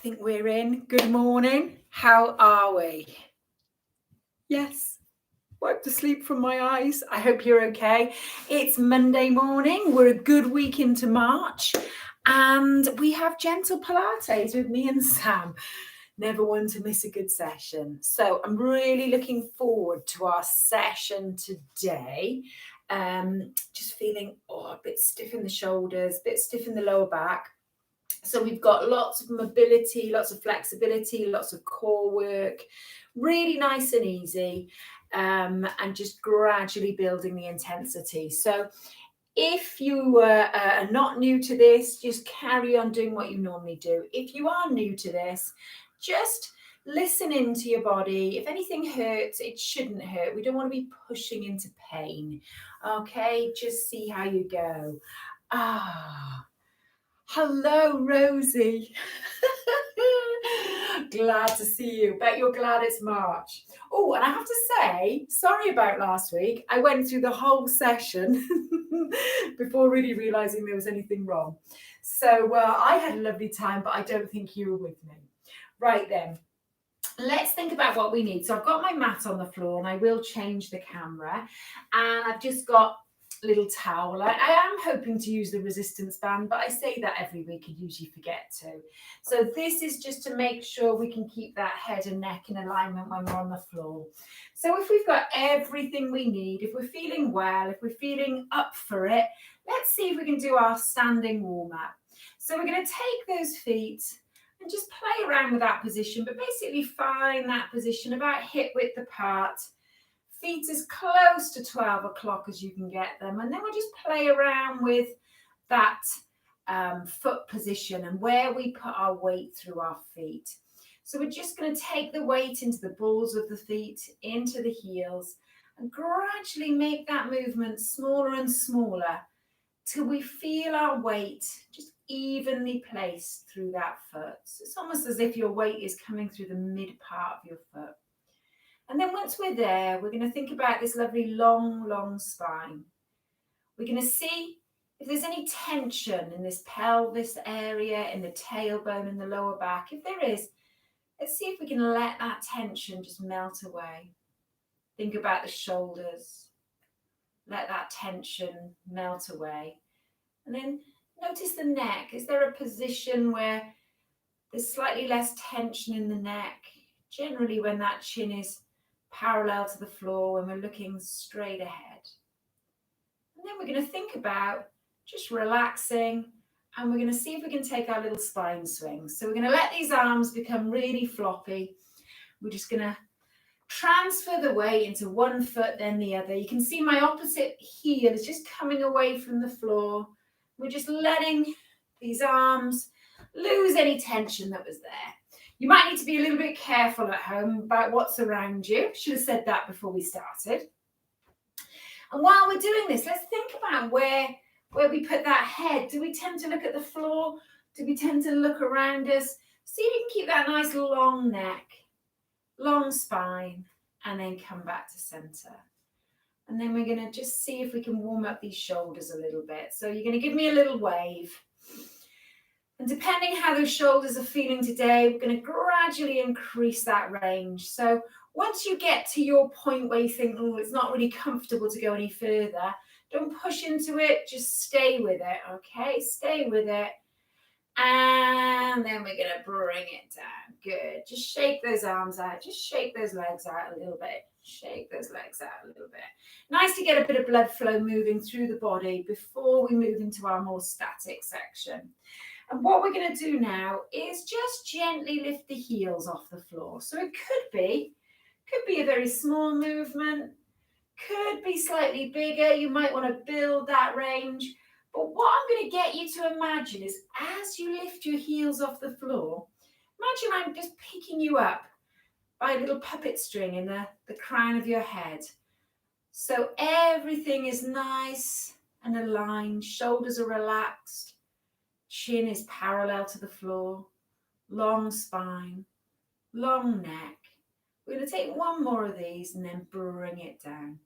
think we're in. Good morning. How are we? Yes. Wipe the sleep from my eyes. I hope you're okay. It's Monday morning. We're a good week into March. And we have gentle Pilates with me and Sam. Never one to miss a good session. So I'm really looking forward to our session today. Just feeling a bit stiff in the shoulders, a bit stiff in the lower back. So we've got lots of mobility, lots of flexibility, lots of core work, really nice and easy, and just gradually building the intensity. So if you are not new to this, just carry on doing what you normally do. If you are new to this, just listen into your body. If anything hurts, it shouldn't hurt. We don't want to be pushing into pain. Okay, just see how you go. Hello, Rosie. Glad to see you. Bet you're glad it's March. Oh, and I have to say, sorry about last week. I went through the whole session before really realising there was anything wrong. So I had a lovely time, but I don't think you were with me. Right then, let's think about what we need. So I've got my mat on the floor and I will change the camera. And I've just got little towel. I am hoping to use the resistance band, but I say that every week and usually forget to. So this is just to make sure we can keep that head and neck in alignment when we're on the floor. So if we've got everything we need, if we're feeling well, if we're feeling up for it, let's see if we can do our standing warm-up. So we're going to take those feet and just play around with that position, but basically find that position about hip width apart. Feet as close to 12 o'clock as you can get them. And then we'll just play around with that foot position and where we put our weight through our feet. So we're just going to take the weight into the balls of the feet, into the heels, and gradually make that movement smaller and smaller till we feel our weight just evenly placed through that foot. So it's almost as if your weight is coming through the mid part of your foot. And then once we're there, we're going to think about this lovely long spine. We're going to see if there's any tension in this pelvis area, in the tailbone, in the lower back. If there is, let's see if we can let that tension just melt away. Think about the shoulders. Let that tension melt away. And then notice the neck. Is there a position where there's slightly less tension in the neck? Generally when that chin is parallel to the floor, when we're looking straight ahead. And then we're going to think about just relaxing, and we're going to see if we can take our little spine swing. So we're going to let these arms become really floppy. We're just going to transfer the weight into one foot, then the other. You can see my opposite heel is just coming away from the floor. We're just letting these arms lose any tension that was there. You might need to be a little bit careful at home about what's around you. Should have said that before we started. And while we're doing this, let's think about where we put that head. Do we tend to look at the floor? Do we tend to look around us? See if you can keep that nice long neck, long spine, and then come back to center. And then we're going to just see if we can warm up these shoulders a little bit. So you're going to give me a little wave. And depending how those shoulders are feeling today, we're going to gradually increase that range. So once you get to your point where you think, oh, it's not really comfortable to go any further, don't push into it, just stay with it, okay? Stay with it. And then we're going to bring it down. Good. Just shake those arms out. Just shake those legs out a little bit. Shake those legs out a little bit. Nice to get a bit of blood flow moving through the body before we move into our more static section. And what we're going to do now is just gently lift the heels off the floor. So it could be a very small movement, could be slightly bigger. You might want to build that range. But what I'm going to get you to imagine is as you lift your heels off the floor, imagine I'm just picking you up by a little puppet string in the crown of your head. So everything is nice and aligned. Shoulders are relaxed. Chin is parallel to the floor, long spine, long neck. We're going to take one more of these and then bring it down.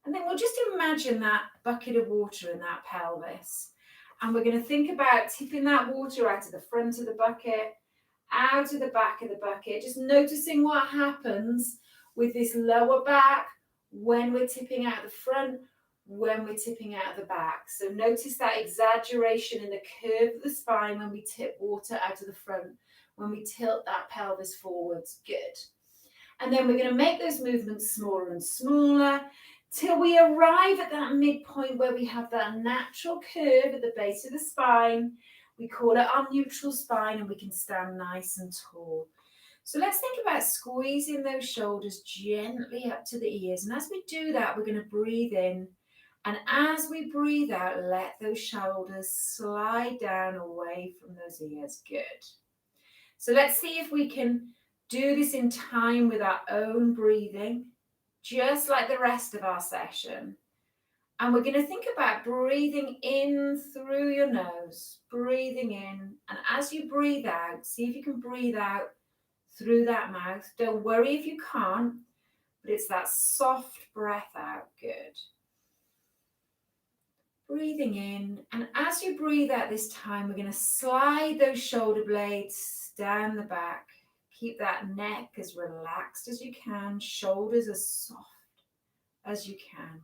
And then we'll just imagine that bucket of water in that pelvis. And we're going to think about tipping that water out of the front of the bucket out of the back of the bucket, just noticing what happens with this lower back when we're tipping out the front, when we're tipping out the back. So notice that exaggeration in the curve of the spine when we tip water out of the front, when we tilt that pelvis forwards. Good. And then we're going to make those movements smaller and smaller till we arrive at that midpoint where we have that natural curve at the base of the spine. We call it our neutral spine, and we can stand nice and tall. So let's think about squeezing those shoulders gently up to the ears. And as we do that, we're going to breathe in. And as we breathe out, let those shoulders slide down away from those ears. Good. So let's see if we can do this in time with our own breathing, just like the rest of our session. And we're going to think about breathing in through your nose, breathing in. And as you breathe out, see if you can breathe out through that mouth. Don't worry if you can't, but it's that soft breath out. Good. Breathing in. And as you breathe out this time, we're going to slide those shoulder blades down the back. Keep that neck as relaxed as you can. Shoulders as soft as you can.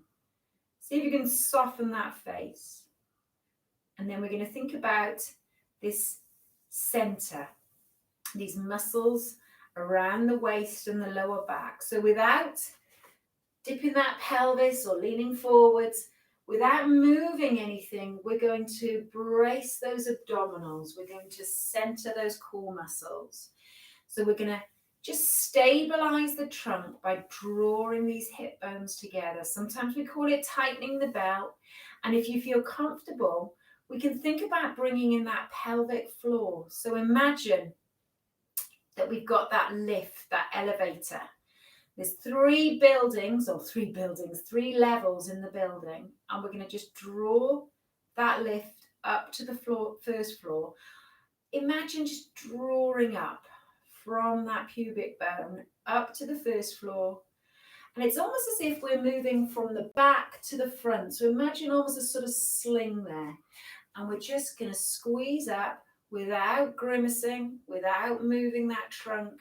See if you can soften that face. And then we're going to think about this center, these muscles around the waist and the lower back. So without dipping that pelvis or leaning forwards, without moving anything, we're going to brace those abdominals. We're going to center those core muscles. So we're going to just stabilize the trunk by drawing these hip bones together. Sometimes we call it tightening the belt. And if you feel comfortable, we can think about bringing in that pelvic floor. So imagine that we've got that lift, that elevator. There's three levels in the building. And we're going to just draw that lift up to the first floor. Imagine just drawing up from that pubic bone up to the first floor. And it's almost as if we're moving from the back to the front. So imagine almost a sort of sling there. And we're just going to squeeze up without grimacing, without moving that trunk.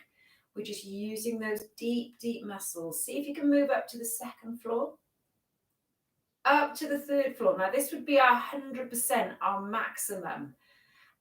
We're just using those deep, deep muscles. See if you can move up to the second floor, up to the third floor. Now this would be our 100%, our maximum.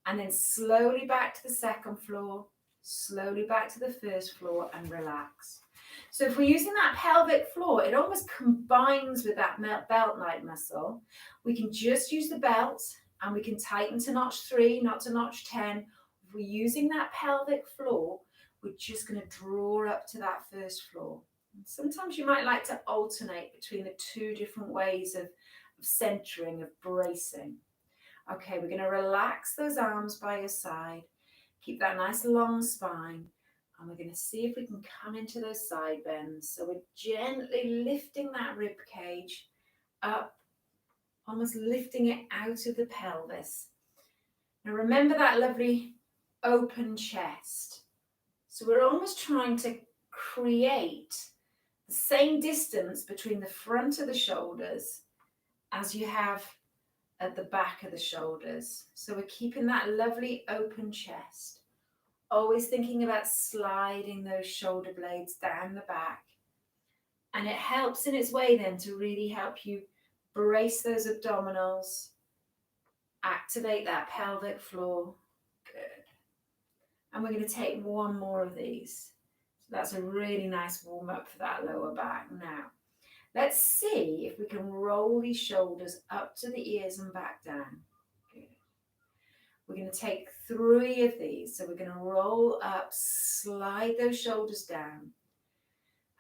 And then slowly back to the second floor, slowly back to the first floor, and relax. So if we're using that pelvic floor, it almost combines with that belt-like muscle. We can just use the belt and we can tighten to notch 3, not to notch 10. If we're using that pelvic floor, we're just going to draw up to that first floor. And sometimes you might like to alternate between the two different ways of centering, of bracing. Okay, we're going to relax those arms by your side. Keep that nice long spine. And we're going to see if we can come into those side bends. So we're gently lifting that rib cage up, almost lifting it out of the pelvis. Now remember that lovely open chest. So we're almost trying to create the same distance between the front of the shoulders as you have at the back of the shoulders. So we're keeping that lovely open chest. Always thinking about sliding those shoulder blades down the back. And it helps in its way then to really help you brace those abdominals, activate that pelvic floor. Good. And we're going to take one more of these. So that's a really nice warm up for that lower back. Now, let's see if we can roll these shoulders up to the ears and back down. Good. We're going to take 3 of these. So we're going to roll up, slide those shoulders down.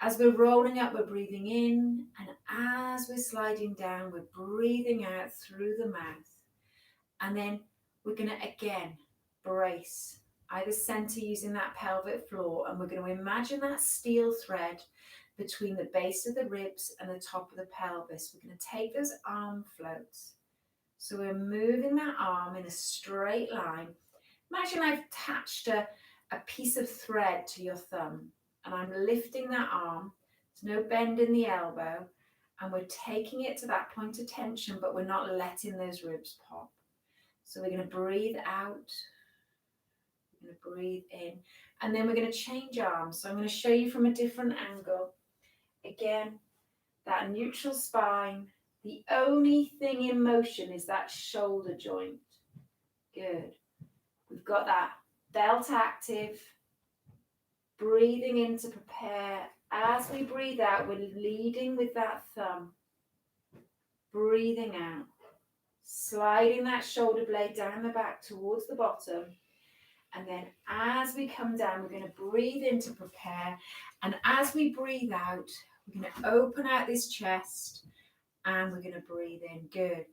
As we're rolling up, we're breathing in. And as we're sliding down, we're breathing out through the mouth. And then we're going to, again, brace. Either center using that pelvic floor. And we're going to imagine that steel thread between the base of the ribs and the top of the pelvis. We're going to take those arm floats. So we're moving that arm in a straight line. Imagine I've attached a piece of thread to your thumb and I'm lifting that arm. There's no bend in the elbow and we're taking it to that point of tension, but we're not letting those ribs pop. So we're going to breathe out, We're going to breathe in. And then we're going to change arms. So I'm going to show you from a different angle. Again, that neutral spine. The only thing in motion is that shoulder joint. Good. We've got that belt active. Breathing in to prepare. As we breathe out, we're leading with that thumb. Breathing out. Sliding that shoulder blade down the back towards the bottom. And then as we come down, we're going to breathe in to prepare. And as we breathe out, we're going to open out this chest and we're going to breathe in. Good.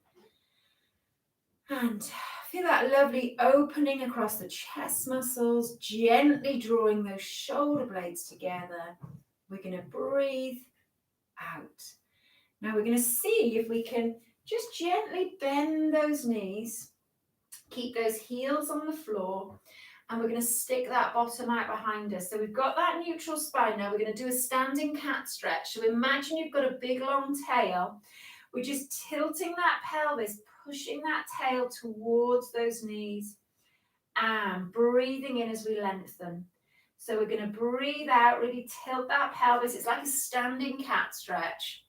And feel that lovely opening across the chest muscles, gently drawing those shoulder blades together. We're going to breathe out. Now we're going to see if we can just gently bend those knees, keep those heels on the floor, and we're going to stick that bottom out behind us. So we've got that neutral spine now. We're going to do a standing cat stretch. So imagine you've got a big long tail. We're just tilting that pelvis, pushing that tail towards those knees and breathing in as we lengthen. So we're going to breathe out, really tilt that pelvis. It's like a standing cat stretch.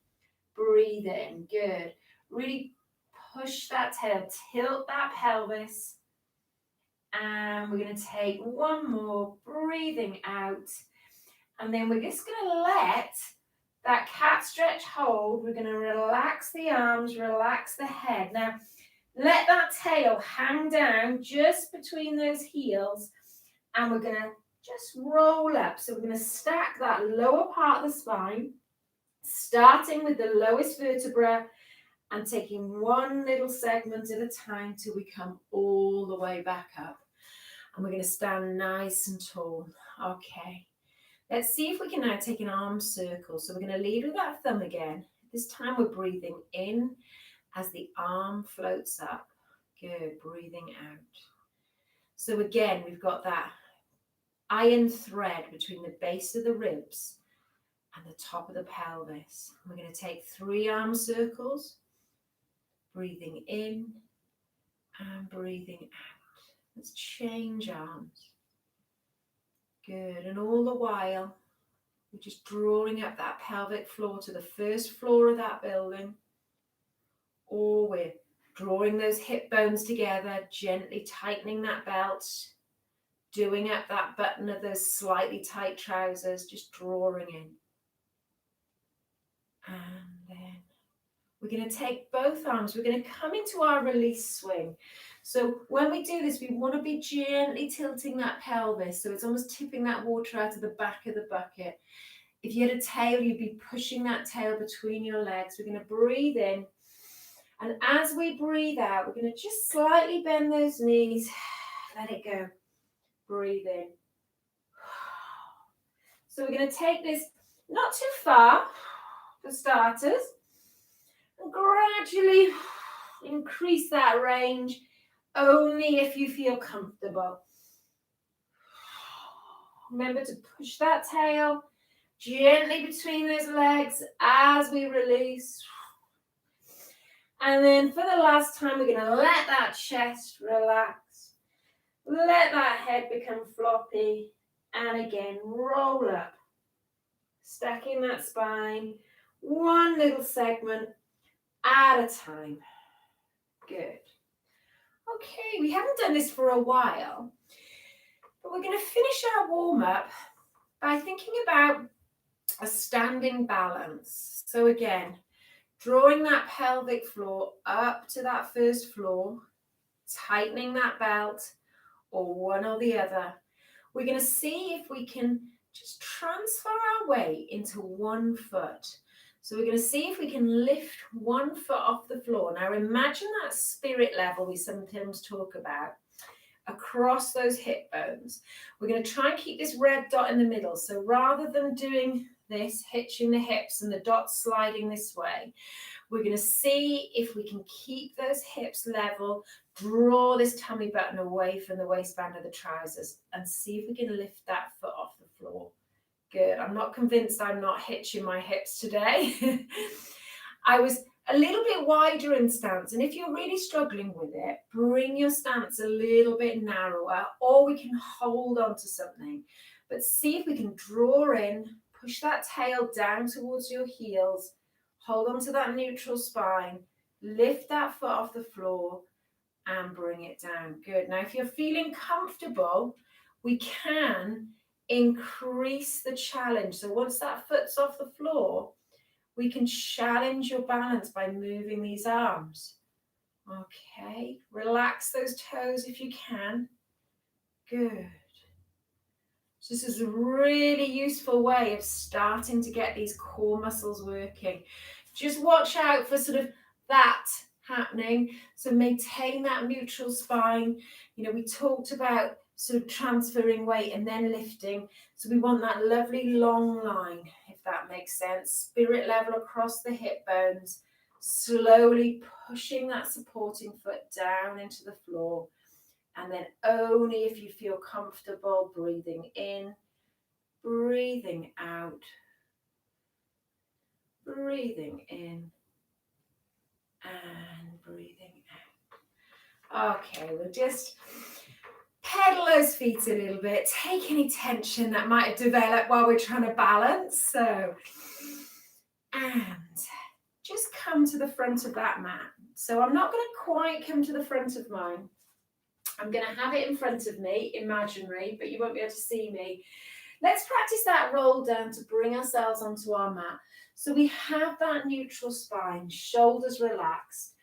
Breathe in. Good. Really push that tail, tilt that pelvis. And we're going to take one more, breathing out. And then we're just going to let that cat stretch hold. We're going to relax the arms, relax the head. Now, let that tail hang down just between those heels. And we're going to just roll up. So we're going to stack that lower part of the spine, starting with the lowest vertebra and taking one little segment at a time till we come all the way back up. And we're going to stand nice and tall. Okay. Let's see if we can now take an arm circle. So we're going to lead with that thumb again. This time we're breathing in as the arm floats up. Good. Breathing out. So again, we've got that iron thread between the base of the ribs and the top of the pelvis. We're going to take 3 arm circles. Breathing in and breathing out. Let's change arms. Good. And all the while, we're just drawing up that pelvic floor to the first floor of that building. Or we're drawing those hip bones together, gently tightening that belt, doing up that button of those slightly tight trousers, just drawing in. And then we're going to take both arms. We're going to come into our release swing. So when we do this, we want to be gently tilting that pelvis. So it's almost tipping that water out of the back of the bucket. If you had a tail, you'd be pushing that tail between your legs. We're going to breathe in. And as we breathe out, we're going to just slightly bend those knees. Let it go. Breathe in. So we're going to take this not too far for starters. And gradually increase that range only if you feel comfortable. Remember to push that tail gently between those legs as we release. And then for the last time, we're going to let that chest relax. Let that head become floppy. And again, roll up. Stacking that spine. One little segment at a time. Good. Okay, we haven't done this for a while, but we're going to finish our warm-up by thinking about a standing balance. So again, drawing that pelvic floor up to that first floor, tightening that belt, or one or the other. We're going to see if we can just transfer our weight into one foot. So we're going to see if we can lift one foot off the floor. Now imagine that spirit level we sometimes talk about across those hip bones. We're going to try and keep this red dot in the middle. So rather than doing this, hitching the hips and the dots sliding this way, we're going to see if we can keep those hips level, draw this tummy button away from the waistband of the trousers, and see if we can lift that foot off the floor. Good. I'm not convinced I'm not hitching my hips today. I was a little bit wider in stance. And if you're really struggling with it, bring your stance a little bit narrower, or we can hold on to something. But see if we can draw in, push that tail down towards your heels, hold on to that neutral spine, lift that foot off the floor and bring it down. Good. Now, if you're feeling comfortable, we can increase the challenge. So once that foot's off the floor, we can challenge your balance by moving these arms. Okay, relax those toes if you can. Good. So this is a really useful way of starting to get these core muscles working. Just watch out for sort of that happening. So maintain that neutral spine. You know, we talked about sort of transferring weight and then lifting. So we want that lovely long line, if that makes sense. Spirit level across the hip bones, slowly pushing that supporting foot down into the floor. And then only if you feel comfortable, breathing in, breathing out, breathing in, and breathing out. Okay, we'll just pedal those feet a little bit. Take any tension that might develop while we're trying to balance. So, and just come to the front of that mat. So I'm not going to quite come to the front of mine. I'm going to have it in front of me, imaginary, but you won't be able to see me. Let's practice that roll down to bring ourselves onto our mat. So we have that neutral spine, shoulders relaxed.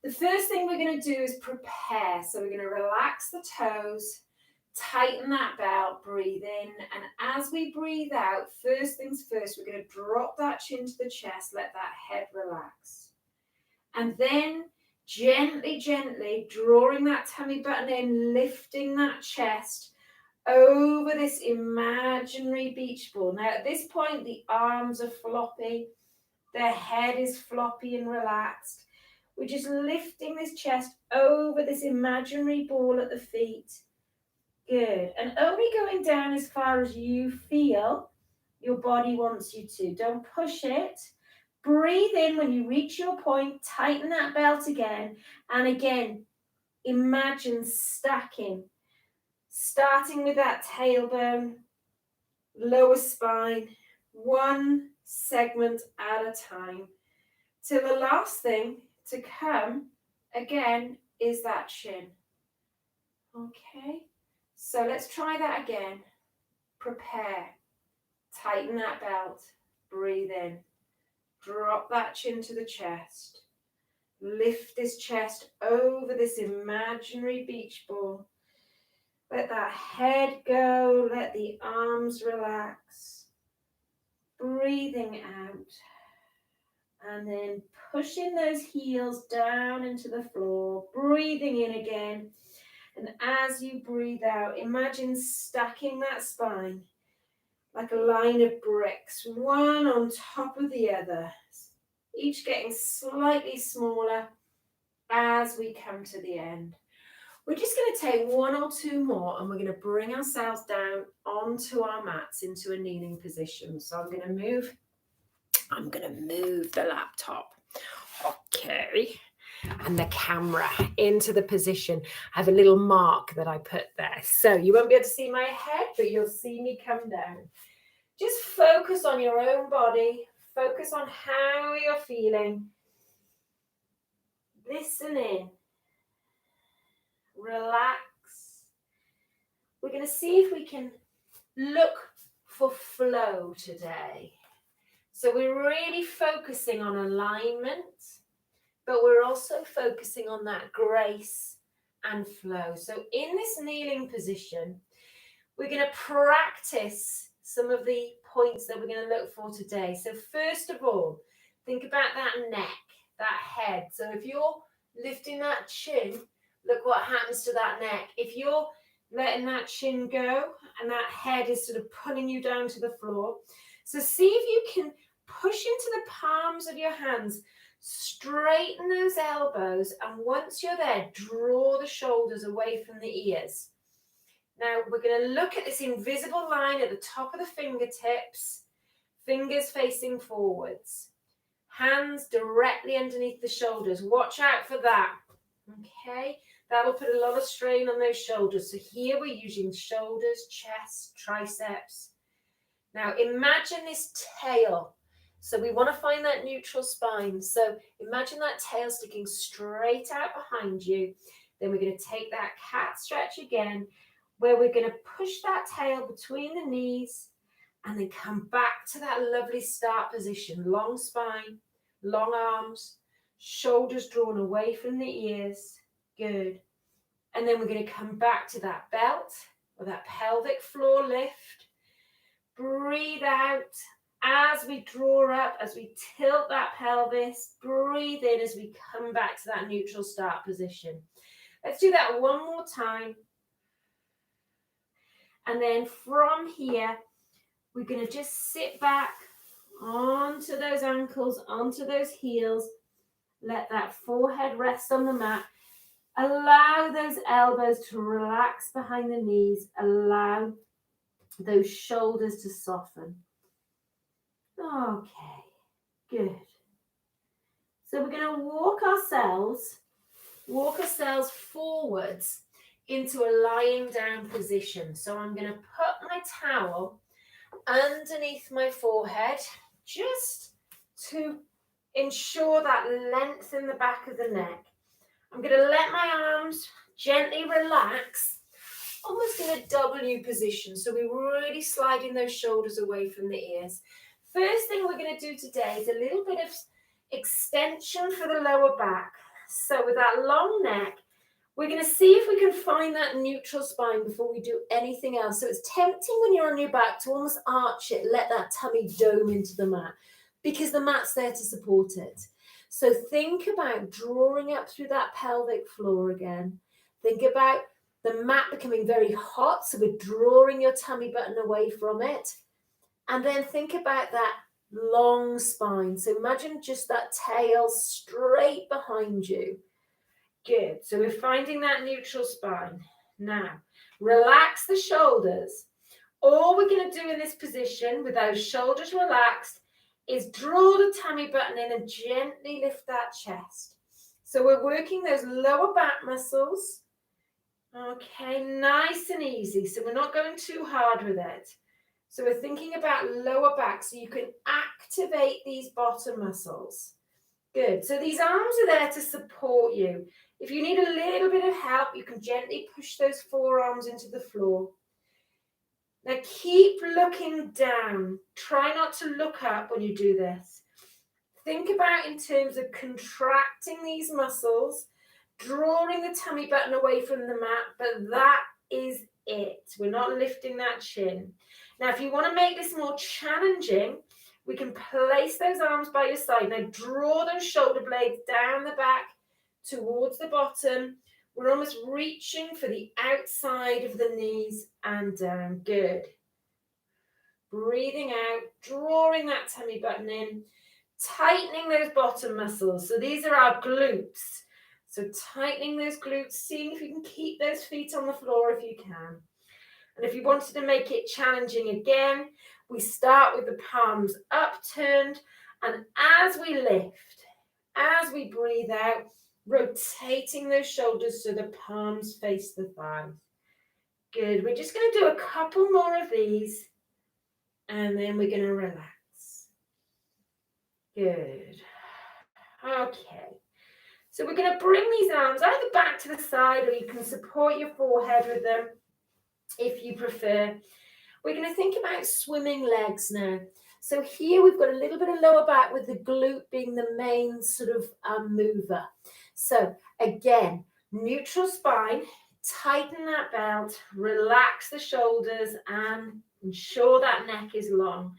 The first thing we're going to do is prepare. So we're going to relax the toes, tighten that belt, breathe in. And as we breathe out, first things first, we're going to drop that chin to the chest, let that head relax. And then gently, gently drawing that tummy button in, lifting that chest over this imaginary beach ball. Now at this point, the arms are floppy, the head is floppy and relaxed. We're just lifting this chest over this imaginary ball at the feet. Good. And only going down as far as you feel your body wants you to. Don't push it. Breathe in when you reach your point, tighten that belt again, and again, imagine stacking, starting with that tailbone, lower spine, one segment at a time, till the last thing to come, again, is that chin. Okay, so let's try that again. Prepare, tighten that belt, breathe in. Drop that chin to the chest. Lift this chest over this imaginary beach ball. Let that head go. Let the arms relax. Breathing out. And then pushing those heels down into the floor. Breathing in again. And as you breathe out, imagine stacking that spine like a line of bricks, one on top of the other, each getting slightly smaller as we come to the end. We're just going to take one or two more and we're going to bring ourselves down onto our mats into a kneeling position. So I'm going to move the laptop. Okay. And the camera into the position. I have a little mark that I put there. So you won't be able to see my head, but you'll see me come down. Just focus on your own body. Focus on how you're feeling. Listen in. Relax. We're going to see if we can look for flow today. So we're really focusing on alignment, but we're also focusing on that grace and flow. So in this kneeling position, we're going to practice some of the points that we're going to look for today. So first of all, think about that neck, that head. So if you're lifting that chin, look what happens to that neck. If you're letting that chin go and that head is sort of pulling you down to the floor. So see if you can push into the palms of your hands, straighten those elbows, and once you're there, draw the shoulders away from the ears. Now we're going to look at this invisible line at the top of the fingertips, fingers facing forwards. Hands directly underneath the shoulders. Watch out for that. Okay, that'll put a lot of strain on those shoulders. So here we're using shoulders, chest, triceps. Now imagine this tail. So we want to find that neutral spine. So imagine that tail sticking straight out behind you. Then we're going to take that cat stretch again, where we're going to push that tail between the knees and then come back to that lovely start position. Long spine, long arms, shoulders drawn away from the ears. Good. And then we're going to come back to that belt or that pelvic floor lift. Breathe out as we draw up, as we tilt that pelvis. Breathe in as we come back to that neutral start position. Let's do that one more time. And then from here, we're going to just sit back onto those ankles, onto those heels. Let that forehead rest on the mat. Allow those elbows to relax behind the knees. Allow those shoulders to soften. Okay, good. So we're going to walk ourselves forwards into a lying down position. So I'm going to put my towel underneath my forehead just to ensure that length in the back of the neck. I'm going to let my arms gently relax, almost in a W position. So we're really sliding those shoulders away from the ears. First thing we're going to do today is a little bit of extension for the lower back. So with that long neck, we're going to see if we can find that neutral spine before we do anything else. So it's tempting when you're on your back to almost arch it, let that tummy dome into the mat, because the mat's there to support it. So think about drawing up through that pelvic floor again. Think about the mat becoming very hot, so we're drawing your tummy button away from it. And then think about that long spine. So imagine just that tail straight behind you. Good. So we're finding that neutral spine. Now, relax the shoulders. All we're going to do in this position with those shoulders relaxed is draw the tummy button in and gently lift that chest. So we're working those lower back muscles. Okay, nice and easy. So we're not going too hard with it. So we're thinking about lower back so you can activate these bottom muscles. Good. So these arms are there to support you. If you need a little bit of help, you can gently push those forearms into the floor. Now keep looking down. Try not to look up when you do this. Think about in terms of contracting these muscles, drawing the tummy button away from the mat, but that is it. We're not lifting that chin. Now, if you want to make this more challenging, we can place those arms by your side. Now, draw those shoulder blades down the back towards the bottom. We're almost reaching for the outside of the knees and down. Good. Breathing out, drawing that tummy button in, tightening those bottom muscles. So these are our glutes. So tightening those glutes, seeing if you can keep those feet on the floor if you can. And if you wanted to make it challenging again, we start with the palms upturned. And as we lift, as we breathe out, rotating those shoulders so the palms face the thighs. Good. We're just going to do a couple more of these. And then we're going to relax. Good. Okay. So we're going to bring these arms either back to the side, or you can support your forehead with them if you prefer. We're going to think about swimming legs now. So here we've got a little bit of lower back with the glute being the main sort of mover. So again, neutral spine, tighten that belt, relax the shoulders and ensure that neck is long.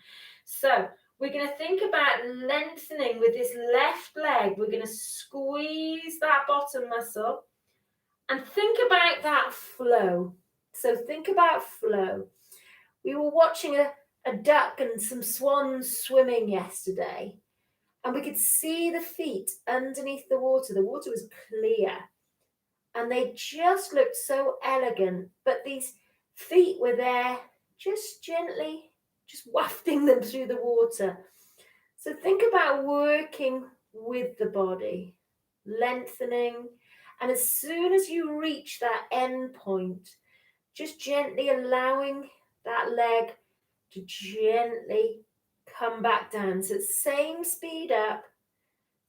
So we're going to think about lengthening with this left leg. We're going to squeeze that bottom muscle and think about that flow. So think about flow. We were watching a duck and some swans swimming yesterday, and we could see the feet underneath the water. The water was clear, and they just looked so elegant, but these feet were there just gently, just wafting them through the water. So think about working with the body, lengthening, and as soon as you reach that end point, just gently allowing that leg to gently come back down. So it's same speed up,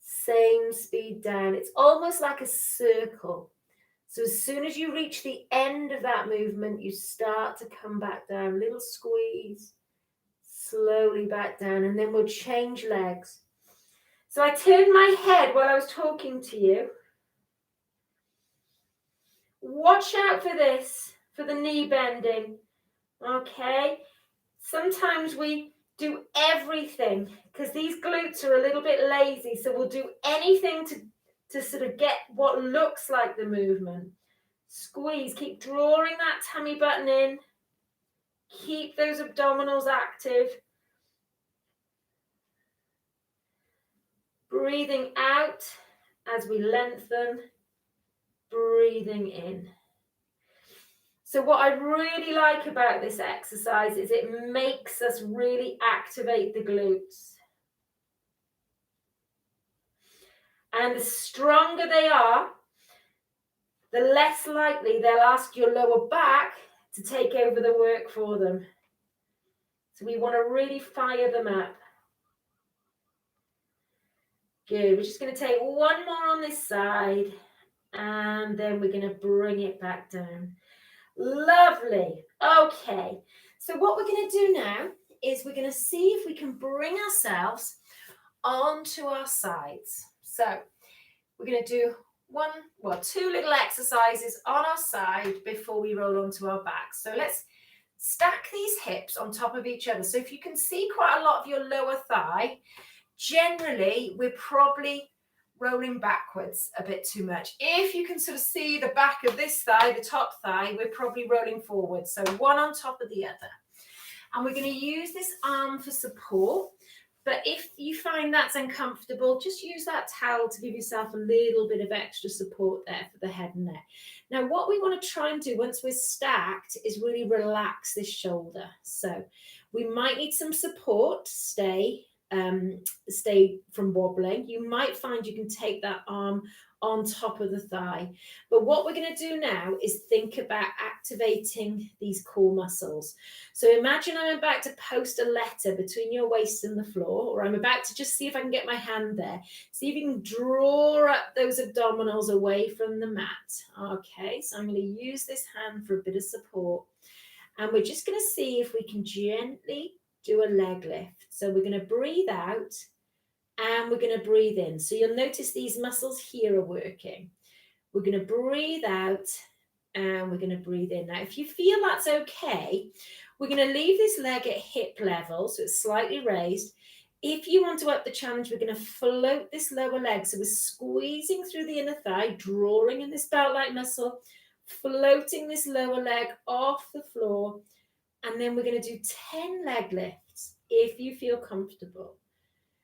same speed down. It's almost like a circle. So as soon as you reach the end of that movement, you start to come back down. Little squeeze, slowly back down, and then we'll change legs. So I turned my head while I was talking to you. Watch out for this, for the knee bending. Okay? Sometimes we do everything because these glutes are a little bit lazy, so we'll do anything to sort of get what looks like the movement. Squeeze, keep drawing that tummy button in. Keep those abdominals active. Breathing out as we lengthen, breathing in. So what I really like about this exercise is it makes us really activate the glutes. And the stronger they are, the less likely they'll ask your lower back to take over the work for them. So we want to really fire them up. Good. We're just going to take one more on this side, and then we're going to bring it back down. Lovely. Okay. So what we're going to do now is we're going to see if we can bring ourselves onto our sides. So we're going to do two little exercises on our side before we roll onto our back. So let's stack these hips on top of each other. So if you can see quite a lot of your lower thigh, generally we're probably rolling backwards a bit too much. If you can sort of see the back of this thigh, the top thigh, we're probably rolling forward. So one on top of the other. And we're going to use this arm for support. But if you find that's uncomfortable, just use that towel to give yourself a little bit of extra support there for the head and neck. Now, what we want to try and do once we're stacked is really relax this shoulder. So we might need some support to stay from wobbling. You might find you can take that arm on top of the thigh. But what we're going to do now is think about activating these core muscles. So imagine I'm about to post a letter between your waist and the floor, or I'm about to just see if I can get my hand there. See if you can draw up those abdominals away from the mat. Okay, so I'm going to use this hand for a bit of support. And we're just going to see if we can gently do a leg lift. So we're going to breathe out and we're going to breathe in. So you'll notice these muscles here are working. We're going to breathe out and we're going to breathe in. Now, if you feel that's okay, we're going to leave this leg at hip level, so it's slightly raised. If you want to up the challenge, we're going to float this lower leg. So we're squeezing through the inner thigh, drawing in this belt-like muscle, floating this lower leg off the floor. And then we're going to do 10 leg lifts if you feel comfortable.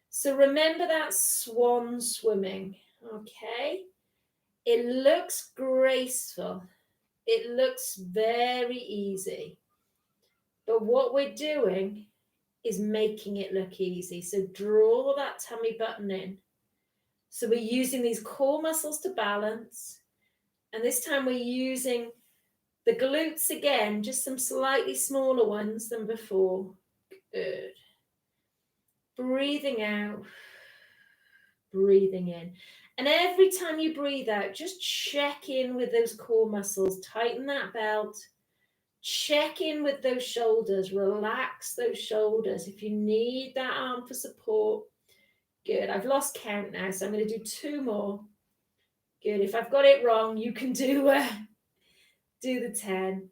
So remember that swan swimming, okay? It looks graceful. It looks very easy. But what we're doing is making it look easy. So draw that tummy button in. So we're using these core muscles to balance. And this time we're using the glutes again, just some slightly smaller ones than before. Good. Breathing out, breathing in. And every time you breathe out, just check in with those core muscles. Tighten that belt. Check in with those shoulders. Relax those shoulders. If you need that arm for support, good. I've lost count now, so I'm going to do 2 more. Good. If I've got it wrong, you can do the 10.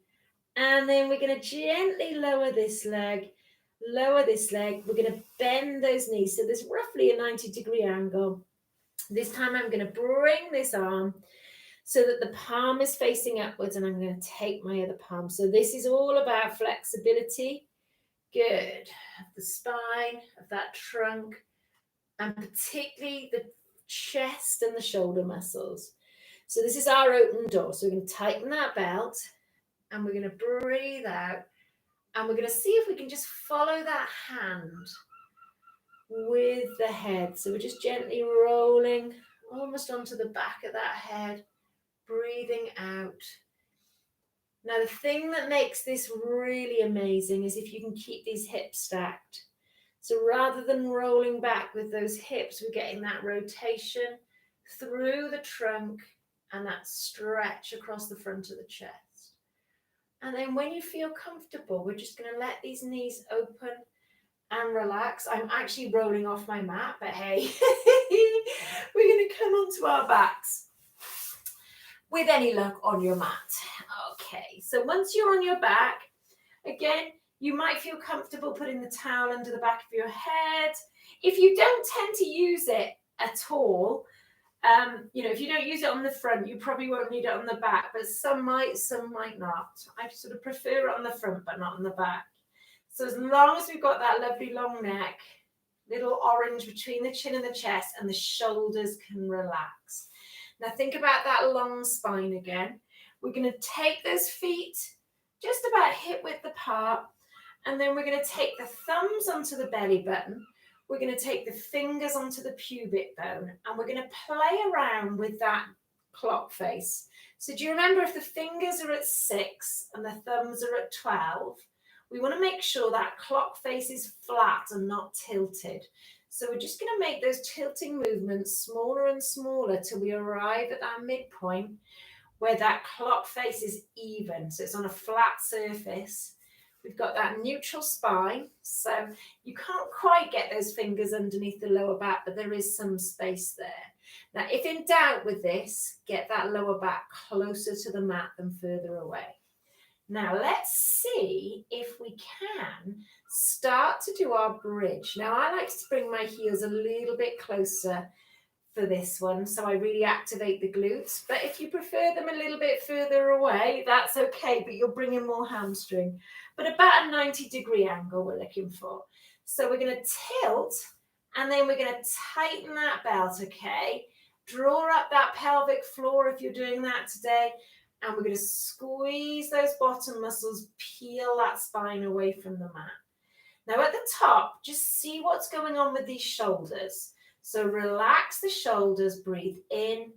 And then we're going to gently lower this leg. Lower this leg. We're going to bend those knees. So there's roughly a 90-degree angle. This time I'm going to bring this arm so that the palm is facing upwards, and I'm going to take my other palm. So this is all about flexibility. Good. Of the spine, of that trunk, and particularly the chest and the shoulder muscles. So this is our open door. So we're going to tighten that belt, and we're going to breathe out. And we're going to see if we can just follow that hand with the head. So we're just gently rolling almost onto the back of that head, breathing out. Now, the thing that makes this really amazing is if you can keep these hips stacked. So rather than rolling back with those hips, we're getting that rotation through the trunk and that stretch across the front of the chest. And then when you feel comfortable, we're just going to let these knees open and relax. I'm actually rolling off my mat, but hey, we're going to come onto our backs with any luck on your mat. Okay, so once you're on your back, again, you might feel comfortable putting the towel under the back of your head. If you don't tend to use it at all, if you don't use it on the front, you probably won't need it on the back, but some might not. I sort of prefer it on the front, but not on the back. So as long as we've got that lovely long neck, little orange between the chin and the chest, and the shoulders can relax. Now think about that long spine again. We're going to take those feet just about hip width apart, and then we're going to take the thumbs onto the belly button. We're going to take the fingers onto the pubic bone, and we're going to play around with that clock face. So do you remember, if the fingers are at 6 and the thumbs are at 12, we want to make sure that clock face is flat and not tilted. So we're just going to make those tilting movements smaller and smaller till we arrive at that midpoint where that clock face is even. So it's on a flat surface. We've got that neutral spine. So you can't quite get those fingers underneath the lower back, but there is some space there. Now, if in doubt with this, get that lower back closer to the mat than further away. Now, let's see if we can start to do our bridge. Now, I like to bring my heels a little bit closer for this one, so I really activate the glutes. But if you prefer them a little bit further away, that's okay, but you're bringing more hamstring. But about a 90-degree angle we're looking for. So we're going to tilt, and then we're going to tighten that belt, okay? Draw up that pelvic floor if you're doing that today. And we're going to squeeze those bottom muscles, peel that spine away from the mat. Now at the top, just see what's going on with these shoulders. So relax the shoulders, breathe in,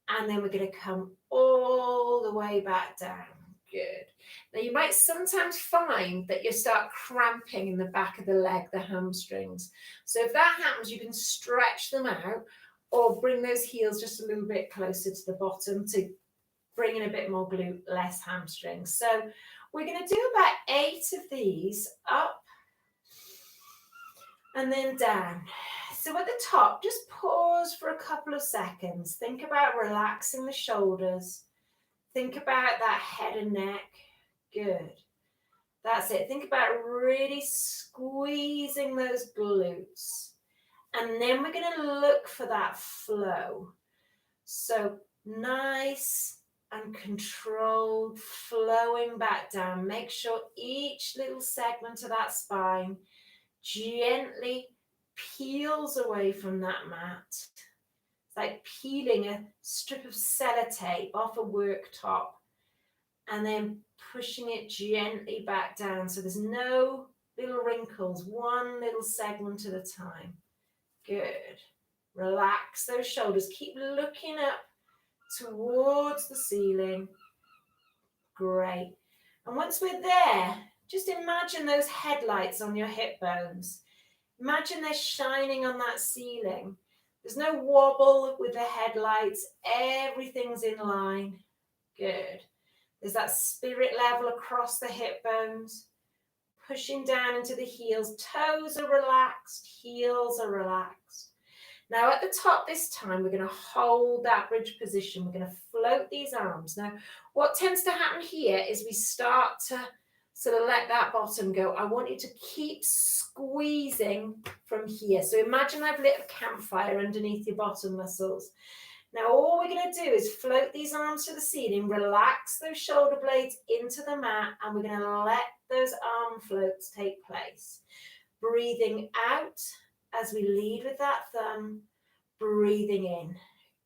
and then we're going to come all the way back down. Good. Now you might sometimes find that you start cramping in the back of the leg, the hamstrings. So if that happens, you can stretch them out or bring those heels just a little bit closer to the bottom to bring in a bit more glute, less hamstrings. So we're going to do about 8 of these, up and then down. So at the top, just pause for a couple of seconds. Think about relaxing the shoulders. Think about that head and neck. Good. That's it. Think about really squeezing those glutes. And then we're going to look for that flow. So nice and controlled, flowing back down. Make sure each little segment of that spine gently peels away from that mat. It's like peeling a strip of sellotape off a worktop and then pushing it gently back down so there's no little wrinkles, one little segment at a time. Good. Relax those shoulders. Keep looking up towards the ceiling. Great. And once we're there, just imagine those headlights on your hip bones. Imagine they're shining on that ceiling. There's no wobble with the headlights. Everything's in line. Good. There's that spirit level across the hip bones, pushing down into the heels. Toes are relaxed. Heels are relaxed. Now at the top this time, we're going to hold that bridge position. We're going to float these arms. Now, what tends to happen here is we start to sort of let that bottom go. I want you to keep squeezing from here. So imagine I've lit a campfire underneath your bottom muscles. Now all we're going to do is float these arms to the ceiling, relax those shoulder blades into the mat, and we're going to let those arm floats take place. Breathing out as we lead with that thumb, breathing in.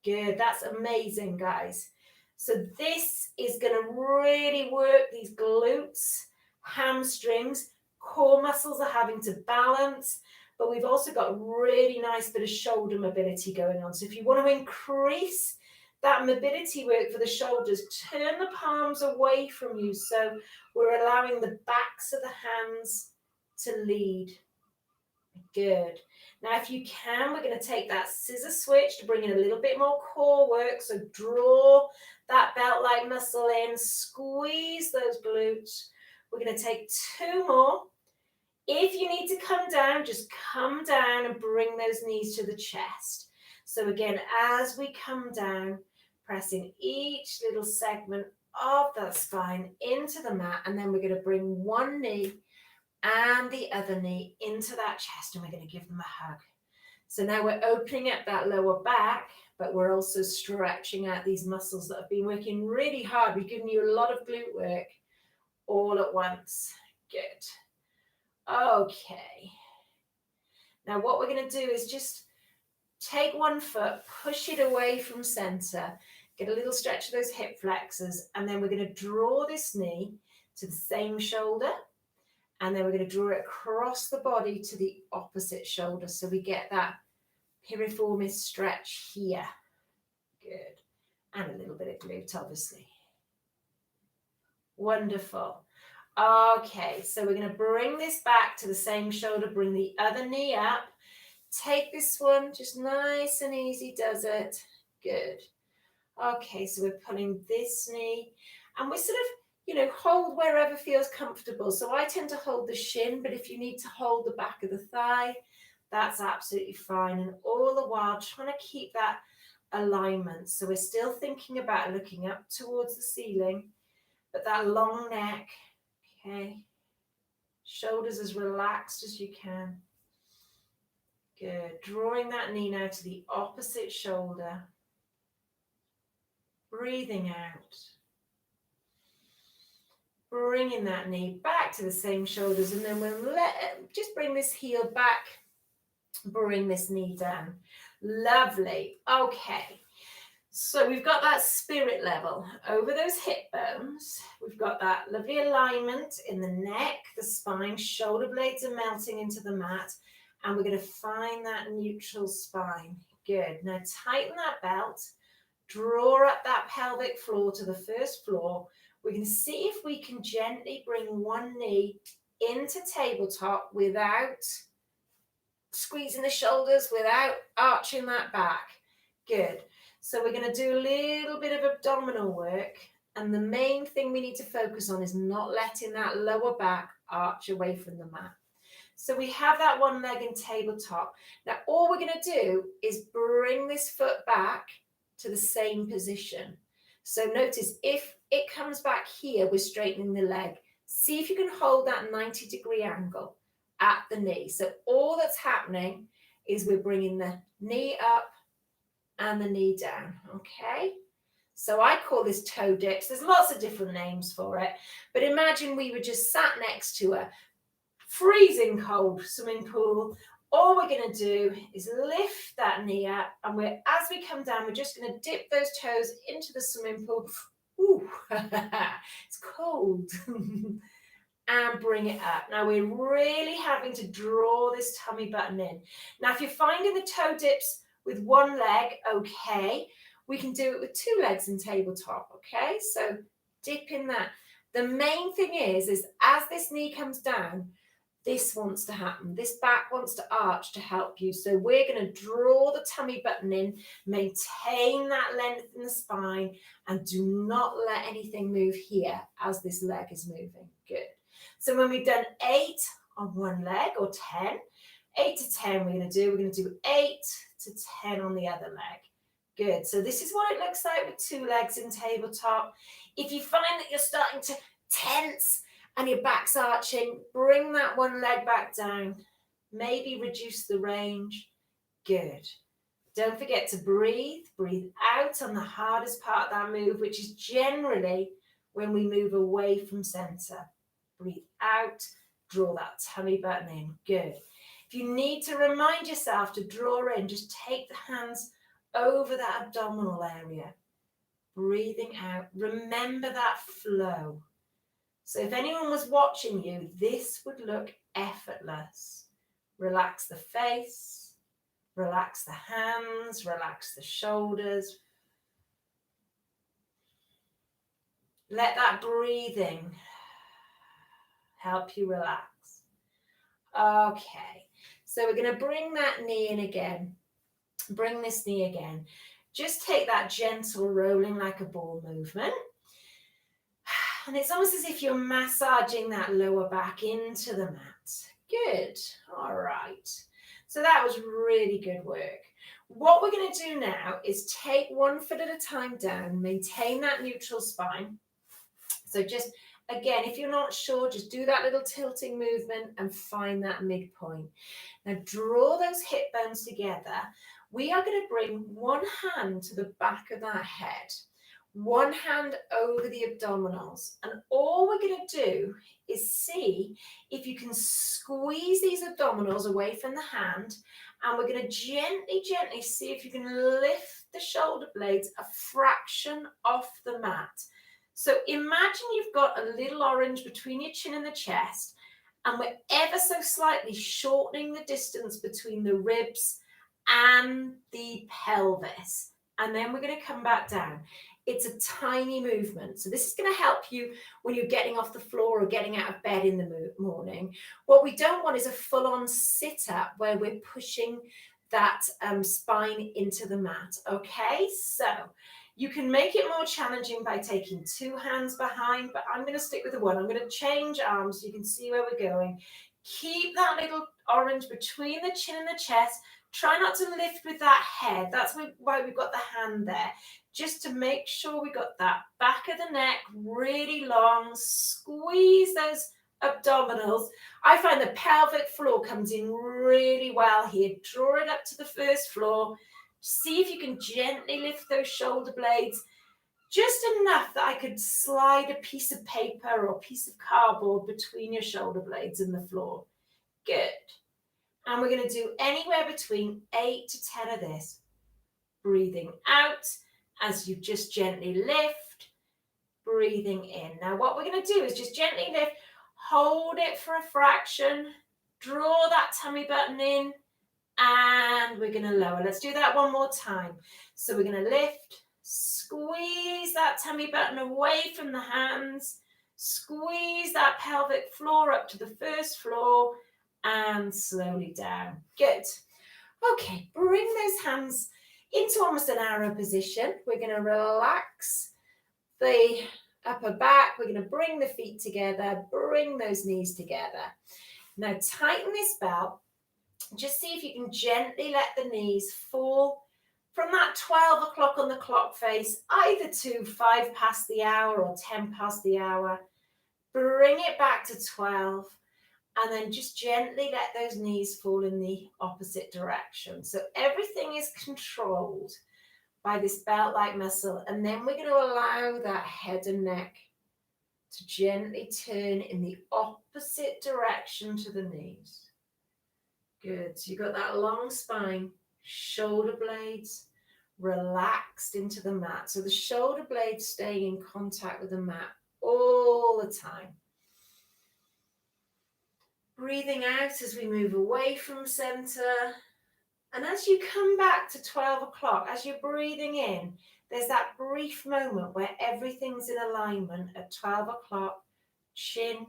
Good, that's amazing, guys. So this is going to really work these glutes, hamstrings, core muscles are having to balance. but we've also got a really nice bit of shoulder mobility going on. So if you want to increase that mobility work for the shoulders, turn the palms away from you. So we're allowing the backs of the hands to lead. Good. Now, if you can, we're going to take that scissor switch to bring in a little bit more core work. So draw that belt-like muscle in, squeeze those glutes. We're going to take 2 more. If you need to come down, just come down and bring those knees to the chest. So again, as we come down, pressing each little segment of that spine into the mat, and then we're going to bring one knee and the other knee into that chest, and we're going to give them a hug. So now we're opening up that lower back, but we're also stretching out these muscles that have been working really hard. We've given you a lot of glute work all at once. Good. Okay. Now what we're going to do is just take one foot, push it away from center, get a little stretch of those hip flexors, and then we're going to draw this knee to the same shoulder, and then we're going to draw it across the body to the opposite shoulder, so we get that piriformis stretch here. Good. And a little bit of glute, obviously. Wonderful. Okay, so we're going to bring this back to the same shoulder, bring the other knee up. Take this one, just nice and easy does it. Good. Okay, so we're pulling this knee, and we're sort of, hold wherever feels comfortable. So I tend to hold the shin, but if you need to hold the back of the thigh, that's absolutely fine. And all the while trying to keep that alignment. So we're still thinking about looking up towards the ceiling, but that long neck, okay. Shoulders as relaxed as you can. Good. Drawing that knee now to the opposite shoulder. Breathing out. Bringing that knee back to the same shoulders, and then we'll just bring this heel back, bring this knee down. Lovely. Okay. So we've got that spirit level over those hip bones. We've got that lovely alignment in the neck, the spine, shoulder blades are melting into the mat, and we're going to find that neutral spine. Good. Now tighten that belt, draw up that pelvic floor to the first floor. We're going to see if we can gently bring one knee into tabletop without squeezing the shoulders, without arching that back. Good. So we're going to do a little bit of abdominal work, and the main thing we need to focus on is not letting that lower back arch away from the mat. So we have that one leg in tabletop. Now all we're going to do is bring this foot back to the same position. So notice if it comes back here, we're straightening the leg. See if you can hold that 90-degree angle at the knee. So all that's happening is we're bringing the knee up and the knee down, okay? So I call this toe dips. There's lots of different names for it, but imagine we were just sat next to a freezing cold swimming pool. All we're going to do is lift that knee up, and as we come down, we're just going to dip those toes into the swimming pool. Ooh, it's cold. And bring it up. Now we're really having to draw this tummy button in. Now if you're finding the toe dips with one leg, okay, we can do it with 2 legs in tabletop, okay? So dip in that. The main thing is as this knee comes down, this wants to happen. This back wants to arch to help you. So we're going to draw the tummy button in, maintain that length in the spine, and do not let anything move here as this leg is moving. Good. So when we've done 8 on one leg, or 10, 8 to 10 we're going to do 8 to 10 on the other leg. Good. So this is what it looks like with 2 legs in tabletop. If you find that you're starting to tense and your back's arching, bring that one leg back down. Maybe reduce the range. Good. Don't forget to breathe. Breathe out on the hardest part of that move, which is generally when we move away from center. Breathe out. Draw that tummy button in. Good. If you need to remind yourself to draw in, just take the hands over that abdominal area. Breathing out. Remember that flow. So if anyone was watching you, this would look effortless. Relax the face, relax the hands, relax the shoulders. Let that breathing help you relax. Okay, so we're going to bring that knee in again. Bring this knee again. Just take that gentle rolling like a ball movement. And it's almost as if you're massaging that lower back into the mat. Good. All right. So that was really good work. What we're going to do now is take one foot at a time down, maintain that neutral spine. So just, again, if you're not sure, just do that little tilting movement and find that midpoint. Now draw those hip bones together. We are going to bring one hand to the back of that head, one hand over the abdominals. And all we're going to do is see if you can squeeze these abdominals away from the hand. And we're going to gently, gently see if you can lift the shoulder blades a fraction off the mat. So imagine you've got a little orange between your chin and the chest, and we're ever so slightly shortening the distance between the ribs and the pelvis. And then we're going to come back down. It's a tiny movement. So this is going to help you when you're getting off the floor or getting out of bed in the morning. What we don't want is a full-on sit-up where we're pushing that spine into the mat. Okay, so you can make it more challenging by taking two hands behind, but I'm going to stick with the one. I'm going to change arms so you can see where we're going. Keep that little orange between the chin and the chest. Try not to lift with that head. That's why we've got the hand there. Just to make sure we got that back of the neck really long. Squeeze those abdominals. I find the pelvic floor comes in really well here. Draw it up to the first floor. See if you can gently lift those shoulder blades, just enough that I could slide a piece of paper or a piece of cardboard between your shoulder blades and the floor. Good. And we're going to do anywhere between 8 to 10 of this. Breathing out as you just gently lift, breathing in. Now what we're going to do is just gently lift, hold it for a fraction, draw that tummy button in, and we're going to lower. Let's do that one more time. So we're going to lift, squeeze that tummy button away from the hands, squeeze that pelvic floor up to the first floor, and slowly down. Good. Okay, bring those hands into almost an arrow position. We're going to relax the upper back. We're going to bring the feet together, bring those knees together. Now tighten this belt. Just see if you can gently let the knees fall from that 12 o'clock on the clock face, either to 5 past the hour or 10 past the hour. Bring it back to 12. And then just gently let those knees fall in the opposite direction. So everything is controlled by this belt-like muscle. And then we're going to allow that head and neck to gently turn in the opposite direction to the knees. Good. So you've got that long spine, shoulder blades relaxed into the mat. So the shoulder blades staying in contact with the mat all the time. Breathing out as we move away from center. And as you come back to 12 o'clock, as you're breathing in, there's that brief moment where everything's in alignment at 12 o'clock, chin,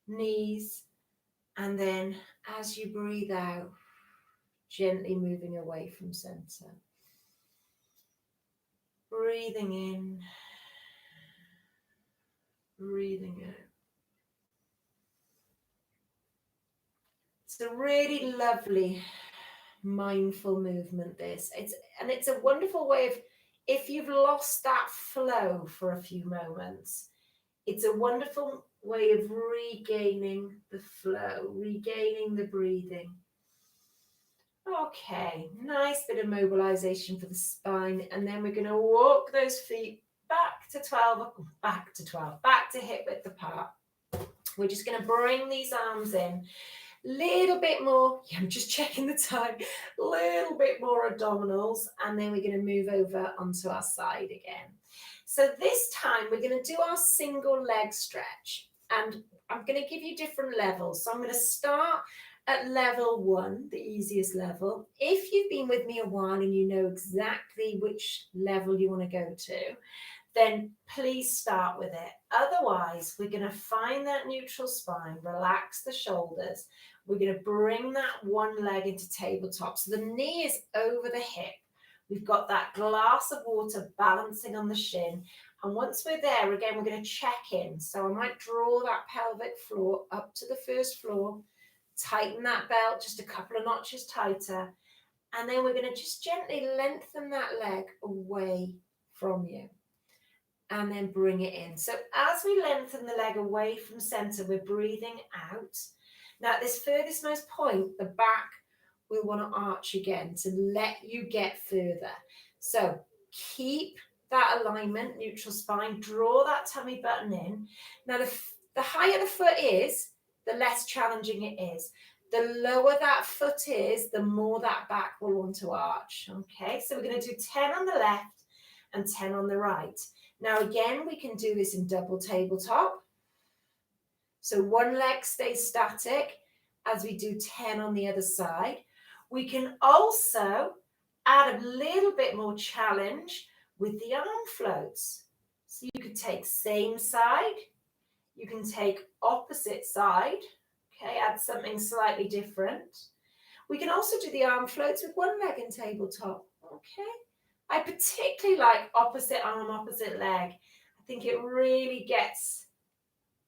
knees, and then as you breathe out, gently moving away from center. Breathing in, breathing out. It's a really lovely, mindful movement, this. It's a wonderful way of, if you've lost that flow for a few moments, it's a wonderful way of regaining the flow, regaining the breathing. Okay, nice bit of mobilization for the spine. And then we're going to walk those feet back to hip width apart. We're just going to bring these arms in. Little bit more, I'm just checking the time, little bit more abdominals, and then we're going to move over onto our side again. So this time we're going to do our single leg stretch, and I'm going to give you different levels. So I'm going to start at level 1, the easiest level. If you've been with me a while and you know exactly which level you want to go to, then please start with it. Otherwise, we're going to find that neutral spine, relax the shoulders. We're going to bring that one leg into tabletop. So the knee is over the hip. We've got that glass of water balancing on the shin. And once we're there, again, we're going to check in. So I might draw that pelvic floor up to the first floor, tighten that belt just a couple of notches tighter. And then we're going to just gently lengthen that leg away from you. And then bring it in. So as we lengthen the leg away from center, we're breathing out. Now at this furthest most point, the back will want to arch again to let you get further. So keep that alignment, neutral spine, draw that tummy button in. Now the higher the foot is, the less challenging it is. The lower that foot is, the more that back will want to arch. Okay, so we're going to do 10 on the left and 10 on the right. Now again, we can do this in double tabletop. So one leg stays static as we do 10 on the other side. We can also add a little bit more challenge with the arm floats. So you could take same side, you can take opposite side, okay, add something slightly different. We can also do the arm floats with one leg in tabletop, okay. I particularly like opposite arm, opposite leg. I think it really gets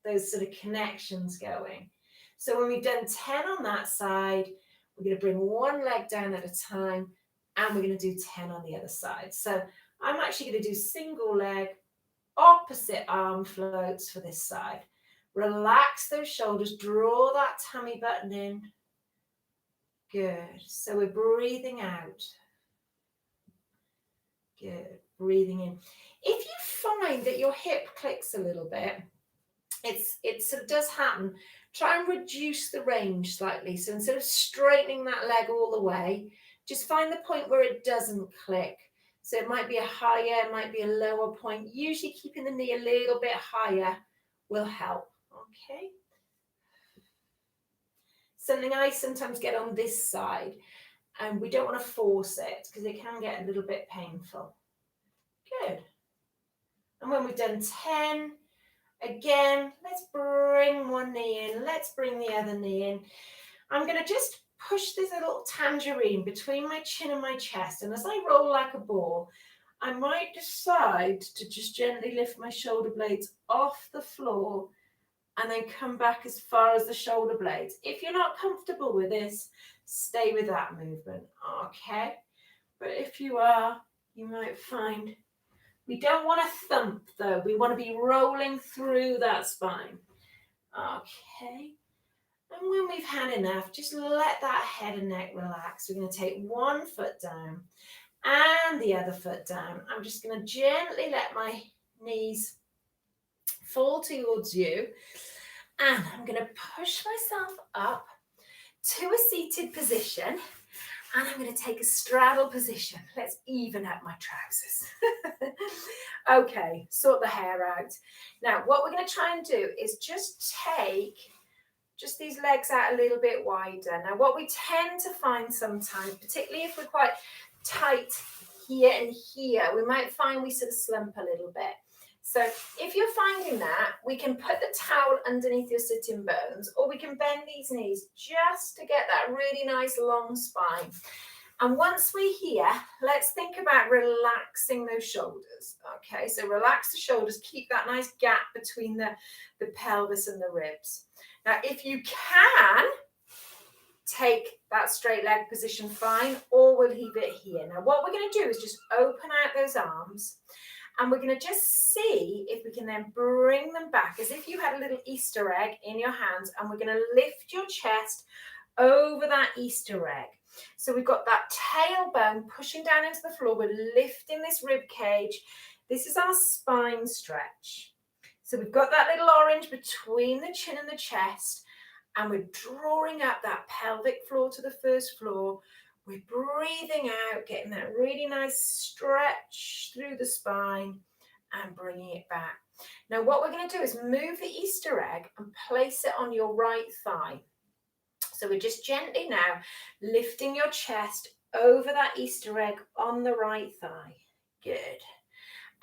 those sort of connections going. So when we've done 10 on that side, we're going to bring one leg down at a time and we're going to do 10 on the other side. So I'm actually going to do single leg, opposite arm floats for this side. Relax those shoulders, draw that tummy button in. Good. So we're breathing out. Good. Breathing in. If you find that your hip clicks a little bit, it sort of does happen, try and reduce the range slightly. So instead of straightening that leg all the way, just find the point where it doesn't click. So it might be a higher, it might be a lower point. Usually keeping the knee a little bit higher will help. Okay. Something I sometimes get on this side, and we don't want to force it because it can get a little bit painful. Good. And when we've done 10, again, let's bring one knee in. Let's bring the other knee in. I'm going to just push this little tangerine between my chin and my chest. And as I roll like a ball, I might decide to just gently lift my shoulder blades off the floor and then come back as far as the shoulder blades. If you're not comfortable with this, stay with that movement, okay? But if you are, you might find we don't want to thump though. We want to be rolling through that spine. Okay. And when we've had enough, just let that head and neck relax. We're going to take one foot down and the other foot down. I'm just going to gently let my knees fall towards you. And I'm going to push myself up to a seated position. And I'm going to take a straddle position. Let's even up my trousers. Okay, sort the hair out. Now, what we're going to try and do is just take just these legs out a little bit wider. Now, what we tend to find sometimes, particularly if we're quite tight here and here, we might find we sort of slump a little bit. So if you're finding that, we can put the towel underneath your sitting bones, or we can bend these knees just to get that really nice long spine. And once we're here, let's think about relaxing those shoulders. Okay, so relax the shoulders, keep that nice gap between the pelvis and the ribs. Now, if you can take that straight leg position, fine, or we'll leave it here. Now, what we're going to do is just open out those arms. And we're going to just see if we can then bring them back as if you had a little Easter egg in your hands. And we're going to lift your chest over that Easter egg. So we've got that tailbone pushing down into the floor. We're lifting this rib cage. This is our spine stretch. So we've got that little orange between the chin and the chest. And we're drawing up that pelvic floor to the first floor. We're breathing out, getting that really nice stretch through the spine and bringing it back. Now, what we're going to do is move the Easter egg and place it on your right thigh. So we're just gently now lifting your chest over that Easter egg on the right thigh. Good.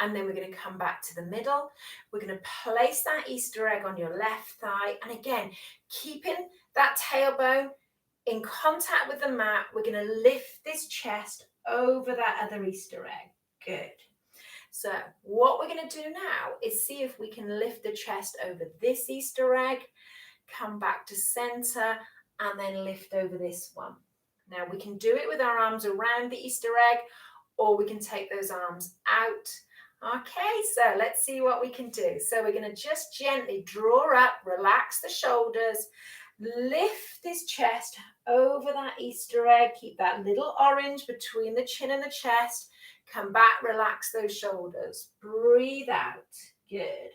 And then we're going to come back to the middle. We're going to place that Easter egg on your left thigh. And again, keeping that tailbone in contact with the mat, we're going to lift this chest over that other Easter egg. Good. So what we're going to do now is see if we can lift the chest over this Easter egg, come back to center, and then lift over this one. Now we can do it with our arms around the Easter egg, or we can take those arms out. Okay, so let's see what we can do. So we're going to just gently draw up, relax the shoulders, lift this chest over that Easter egg, keep that little orange between the chin and the chest, come back, relax those shoulders, breathe out, good.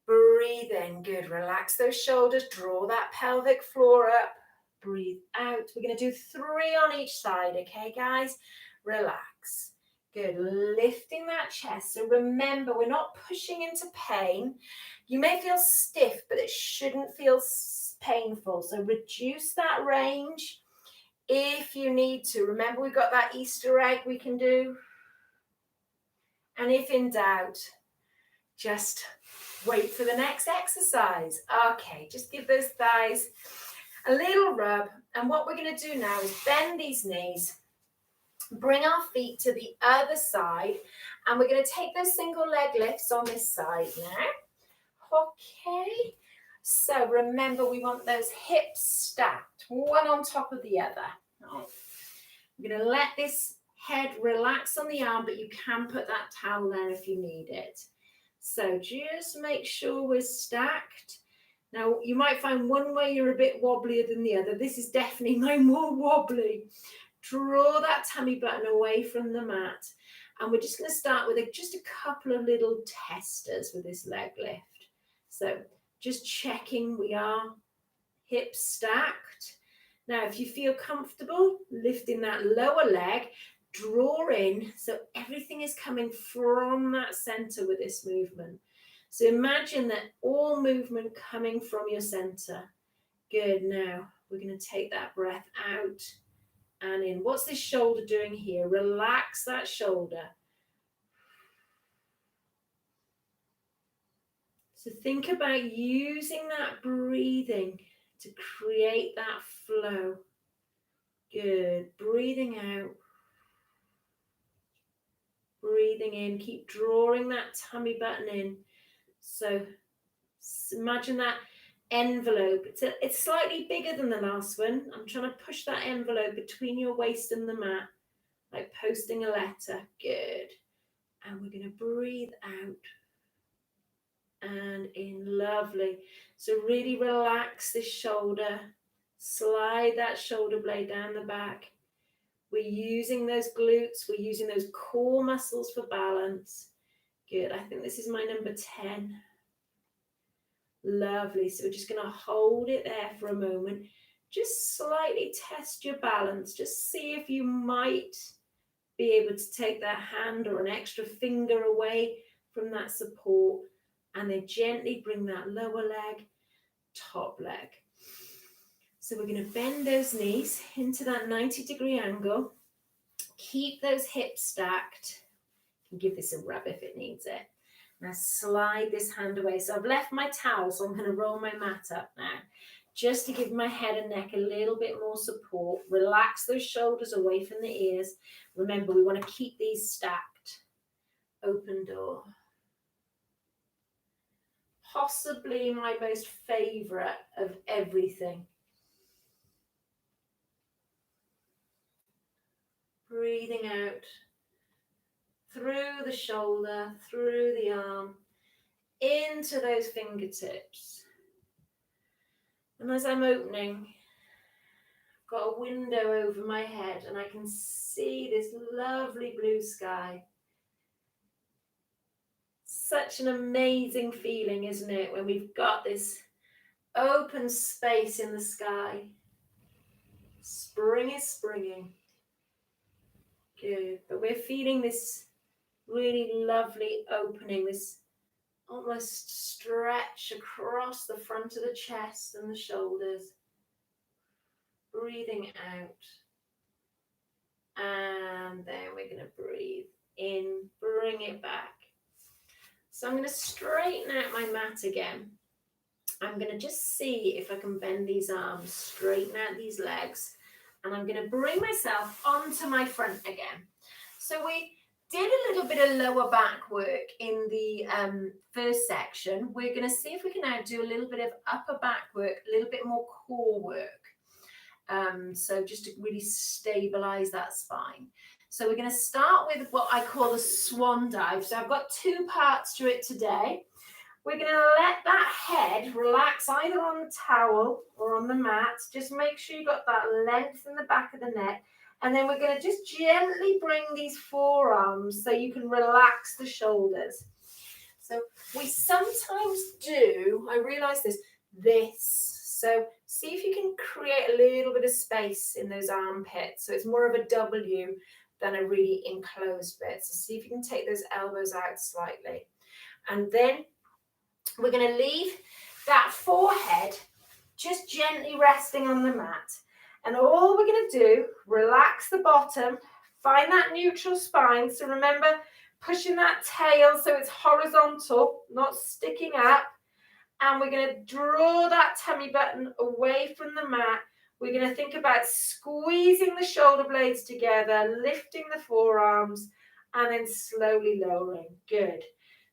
Breathe in, good, relax those shoulders, draw that pelvic floor up, breathe out. We're going to do 3 on each side, okay guys? Relax. Good, lifting that chest. So remember, we're not pushing into pain. You may feel stiff, but it shouldn't feel painful. So reduce that range if you need to. Remember, we've got that Easter egg we can do. And if in doubt, just wait for the next exercise. Okay, just give those thighs a little rub. And what we're going to do now is bend these knees. Bring our feet to the other side, and we're going to take those single leg lifts on this side now. Okay, so remember we want those hips stacked, one on top of the other. We're going to let this head relax on the arm, but you can put that towel there if you need it. So just make sure we're stacked. Now you might find one way you're a bit wobblier than the other. This is definitely my more wobbly. Draw that tummy button away from the mat. And we're just going to start with just a couple of little testers with this leg lift. So just checking we are hips stacked. Now, if you feel comfortable lifting that lower leg, draw in so everything is coming from that center with this movement. So imagine that all movement coming from your center. Good. Now we're going to take that breath out and in. What's this shoulder doing here? Relax that shoulder. So think about using that breathing to create that flow. Good. Breathing out. Breathing in. Keep drawing that tummy button in. So imagine that envelope. It's slightly bigger than the last one. I'm trying to push that envelope between your waist and the mat, like posting a letter. Good. And we're going to breathe out and in. Lovely. So really relax this shoulder. Slide that shoulder blade down the back. We're using those glutes. We're using those core muscles for balance. Good. I think this is my number 10. Lovely. So we're just going to hold it there for a moment. Just slightly test your balance. Just see if you might be able to take that hand or an extra finger away from that support. And then gently bring that lower leg, top leg. So we're going to bend those knees into that 90-degree angle. Keep those hips stacked. You can give this a rub if it needs it. Now slide this hand away. So I've left my towel, so I'm going to roll my mat up now, just to give my head and neck a little bit more support. Relax those shoulders away from the ears. Remember, we want to keep these stacked. Open door. Possibly my most favorite of everything. Breathing out through the shoulder, through the arm, into those fingertips. And as I'm opening, I've got a window over my head and I can see this lovely blue sky. Such an amazing feeling, isn't it, when we've got this open space in the sky. Spring is springing. Good. But we're feeling this really lovely opening, this almost stretch across the front of the chest and the shoulders. breathing out. And then we're going to breathe in, bring it back. So I'm going to straighten out my mat again. I'm going to just see if I can bend these arms, straighten out these legs, and I'm going to bring myself onto my front again. So we did a little bit of lower back work in the first section. We're going to see if we can now do a little bit of upper back work, a little bit more core work. So just to really stabilize that spine. So we're going to start with what I call the Swan Dive. So I've got two parts to it today. We're going to let that head relax either on the towel or on the mat. Just make sure you've got that length in the back of the neck. And then we're going to just gently bring these forearms so you can relax the shoulders. So we sometimes do, I realize this. So see if you can create a little bit of space in those armpits. So it's more of a W than a really enclosed bit. So see if you can take those elbows out slightly. And then we're going to leave that forehead just gently resting on the mat. And all we're going to do, relax the bottom, find that neutral spine. So remember, pushing that tail so it's horizontal, not sticking up. And we're going to draw that tummy button away from the mat. We're going to think about squeezing the shoulder blades together, lifting the forearms, and then slowly lowering. Good.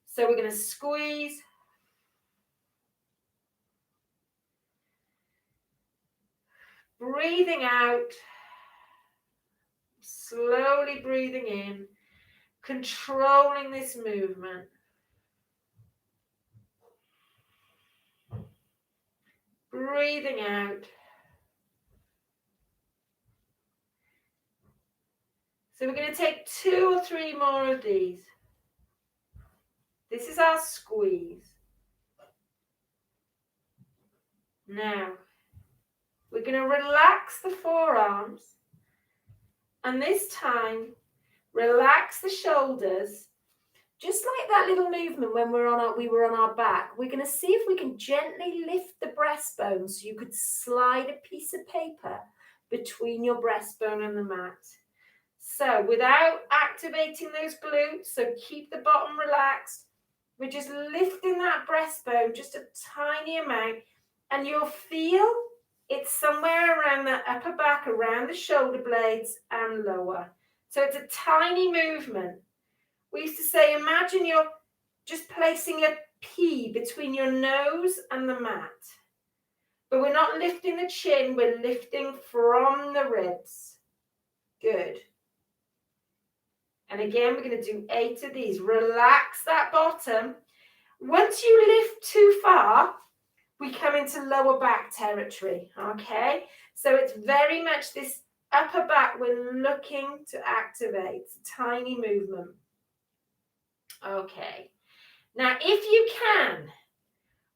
So we're going to squeeze. Breathing out. Slowly breathing in. Controlling this movement. Breathing out. So we're going to take 2 or 3 more of these. This is our squeeze. Now, we're going to relax the forearms. And this time, relax the shoulders. Just like that little movement when we were on our back. We're going to see if we can gently lift the breastbone so you could slide a piece of paper between your breastbone and the mat. So without activating those glutes, so keep the bottom relaxed. We're just lifting that breastbone just a tiny amount, and you'll feel it's somewhere around the upper back, around the shoulder blades and lower. So it's a tiny movement. We used to say, imagine you're just placing a P between your nose and the mat. But we're not lifting the chin, we're lifting from the ribs. Good. And again, we're going to do 8 of these. Relax that bottom. Once you lift too far, we come into lower back territory, okay? So it's very much this upper back we're looking to activate. It's a tiny movement. Okay. Now, if you can,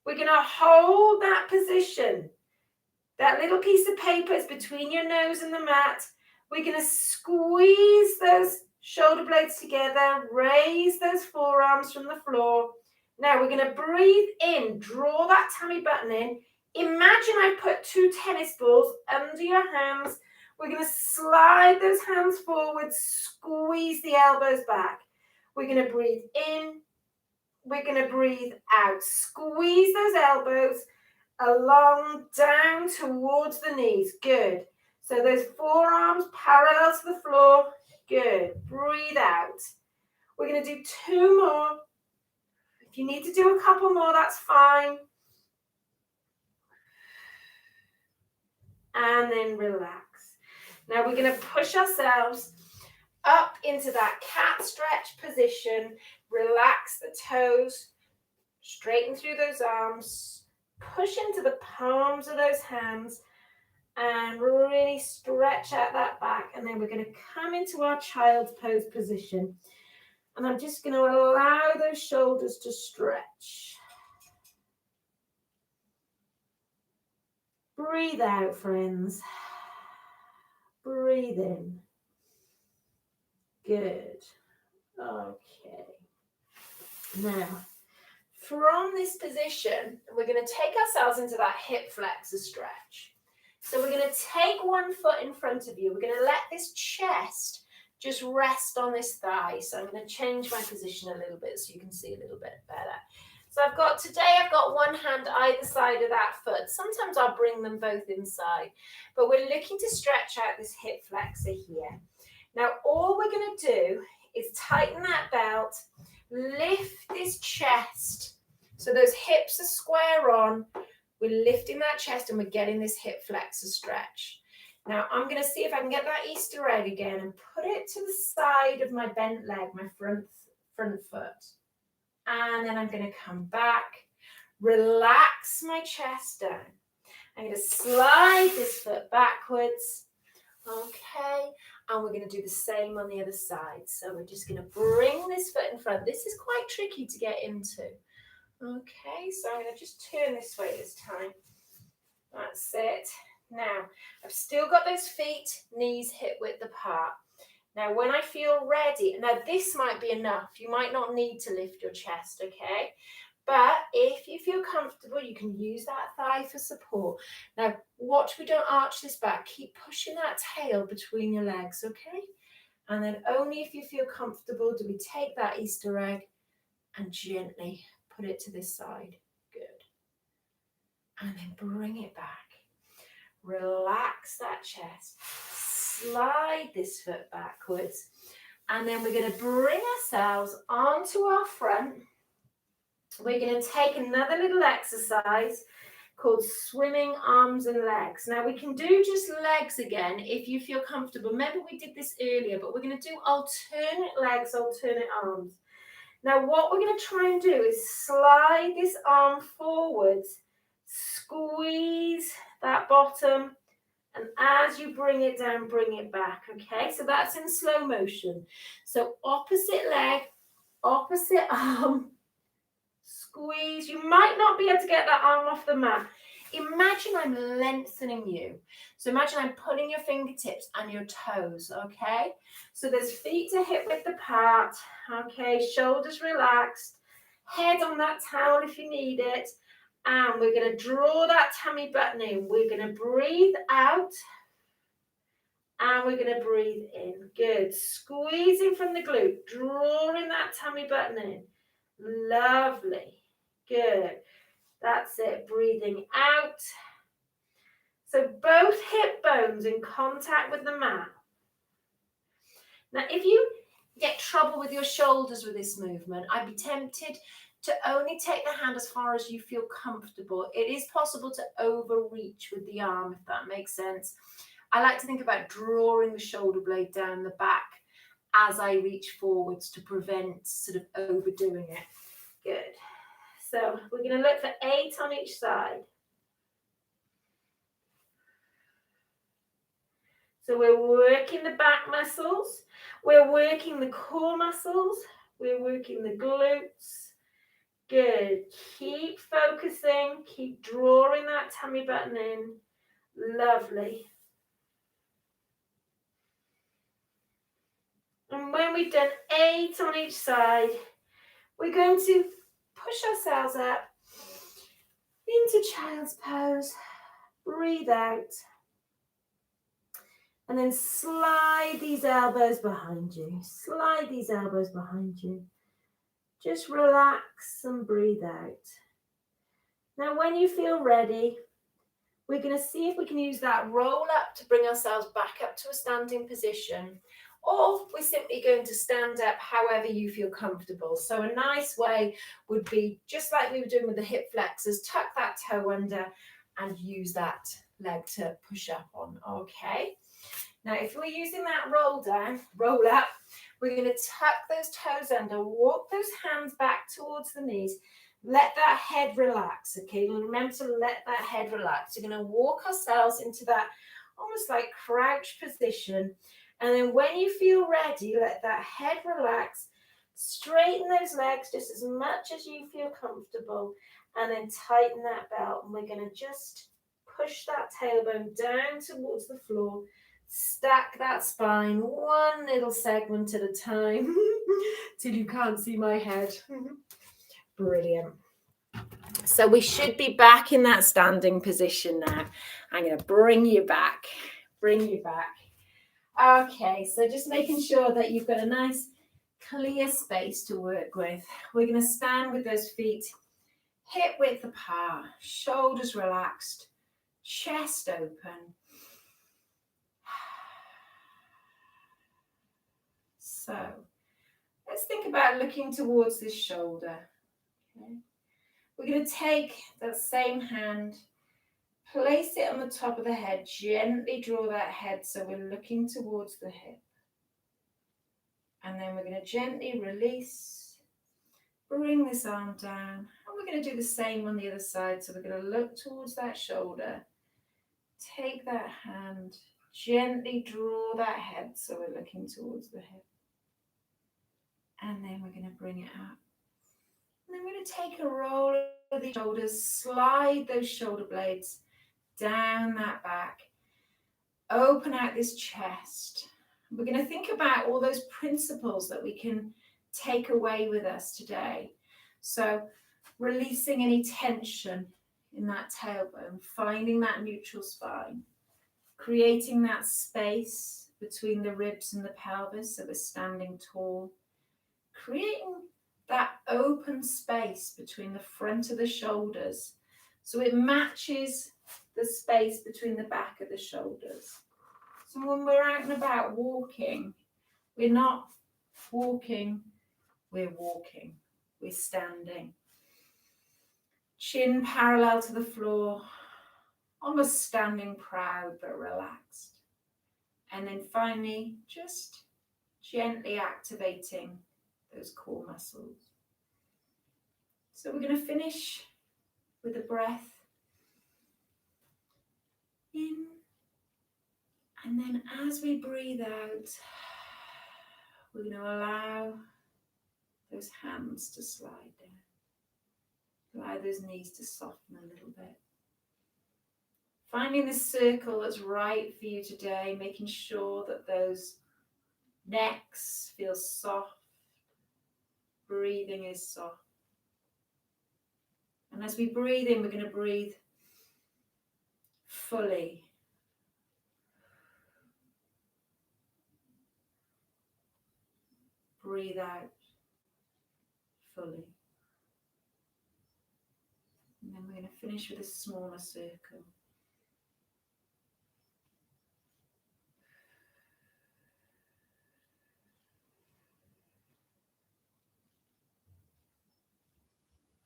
we're going to hold that position. That little piece of paper is between your nose and the mat. We're going to squeeze those shoulder blades together, raise those forearms from the floor. Now we're going to breathe in, draw that tummy button in. Imagine I put 2 tennis balls under your hands. We're going to slide those hands forward, squeeze the elbows back. We're going to breathe in. We're going to breathe out. Squeeze those elbows along, down towards the knees. Good. So those forearms parallel to the floor. Good. Breathe out. We're going to do 2 more. If you need to do a couple more, that's fine. And then relax. Now we're going to push ourselves up into that cat stretch position. Relax the toes. Straighten through those arms. Push into the palms of those hands. And really stretch out that back. And then we're going to come into our child's pose position. And I'm just going to allow those shoulders to stretch. Breathe out, friends. Breathe in. Good. Okay. Now, from this position, we're going to take ourselves into that hip flexor stretch. So we're going to take one foot in front of you. We're going to let this chest just rest on this thigh. So I'm going to change my position a little bit so you can see a little bit better. So I've got one hand either side of that foot. Sometimes I'll bring them both inside, but we're looking to stretch out this hip flexor here. Now, all we're going to do is tighten that belt, lift this chest. So those hips are square on. We're lifting that chest and we're getting this hip flexor stretch. Now, I'm going to see if I can get that Easter egg again and put it to the side of my bent leg, my front foot. And then I'm going to come back, relax my chest down. I'm going to slide this foot backwards. Okay, and we're going to do the same on the other side. So we're just going to bring this foot in front. This is quite tricky to get into. Okay, so I'm going to just turn this way this time. That's it. Now, I've still got those feet, knees hip width apart. Now, when I feel ready, now this might be enough. You might not need to lift your chest, okay? But if you feel comfortable, you can use that thigh for support. Now, watch we don't arch this back. Keep pushing that tail between your legs, okay? And then only if you feel comfortable do we take that Easter egg and gently put it to this side. Good. And then bring it back. Relax that chest. Slide this foot backwards. And then we're going to bring ourselves onto our front. We're going to take another little exercise called swimming arms and legs. Now, we can do just legs again if you feel comfortable. Remember, we did this earlier, but we're going to do alternate legs, alternate arms. Now, what we're going to try and do is slide this arm forwards, squeeze that bottom, and as you bring it down, bring it back, okay? So that's in slow motion. So opposite leg, opposite arm, squeeze. You might not be able to get that arm off the mat. Imagine I'm lengthening you. So imagine I'm pulling your fingertips and your toes, okay? So there's feet to hip width apart, okay? Shoulders relaxed, head on that towel if you need it. And we're going to draw that tummy button in. We're going to breathe out. And we're going to breathe in. Good. Squeezing from the glute. Drawing that tummy button in. Lovely. Good. That's it. Breathing out. So both hip bones in contact with the mat. Now, if you get trouble with your shoulders with this movement, I'd be tempted to only take the hand as far as you feel comfortable. It is possible to overreach with the arm, if that makes sense. I like to think about drawing the shoulder blade down the back as I reach forwards to prevent sort of overdoing it. Good. So we're going to look for 8 on each side. So we're working the back muscles. We're working the core muscles. We're working the glutes. Good. Keep focusing. Keep drawing that tummy button in. Lovely. And when we've done 8 on each side, we're going to push ourselves up into child's pose. Breathe out. And then slide these elbows behind you. Slide these elbows behind you. Just relax and breathe out. Now, when you feel ready, we're going to see if we can use that roll up to bring ourselves back up to a standing position. Or we're simply going to stand up however you feel comfortable. So a nice way would be, just like we were doing with the hip flexors, tuck that toe under and use that leg to push up on, okay? Now, if we're using that roll up, we're going to tuck those toes under, walk those hands back towards the knees, let that head relax, okay? Remember to let that head relax. We're going to walk ourselves into that almost like crouch position. And then when you feel ready, let that head relax, straighten those legs just as much as you feel comfortable, and then tighten that belt. And we're going to just push that tailbone down towards the floor, stack that spine one little segment at a time till you can't see my head. Brilliant. So we should be back in that standing position now. I'm going to bring you back. Okay, so just making sure that you've got a nice clear space to work with. We're going to stand with those feet hip width apart, shoulders relaxed, chest open. So let's think about looking towards this shoulder. Okay. We're going to take that same hand, place it on the top of the head, gently draw that head so we're looking towards the hip. And then we're going to gently release, bring this arm down, and we're going to do the same on the other side. So we're going to look towards that shoulder, take that hand, gently draw that head so we're looking towards the hip. And then we're going to bring it up. And then we're going to take a roll of the shoulders, slide those shoulder blades down that back, open out this chest. We're going to think about all those principles that we can take away with us today. So releasing any tension in that tailbone, finding that neutral spine, creating that space between the ribs and the pelvis so we're standing tall, creating that open space between the front of the shoulders so it matches the space between the back of the shoulders. So when we're out and about walking, we're not walking, we're walking, we're standing. Chin parallel to the floor, almost standing proud but relaxed. And then finally, just gently activating those core muscles. So we're going to finish with a breath in. And then as we breathe out, we're going to allow those hands to slide down. Allow those knees to soften a little bit. Finding the circle that's right for you today, making sure that those necks feel soft. Breathing is soft. And as we breathe in, we're going to breathe fully. Breathe out fully. And then we're going to finish with a smaller circle.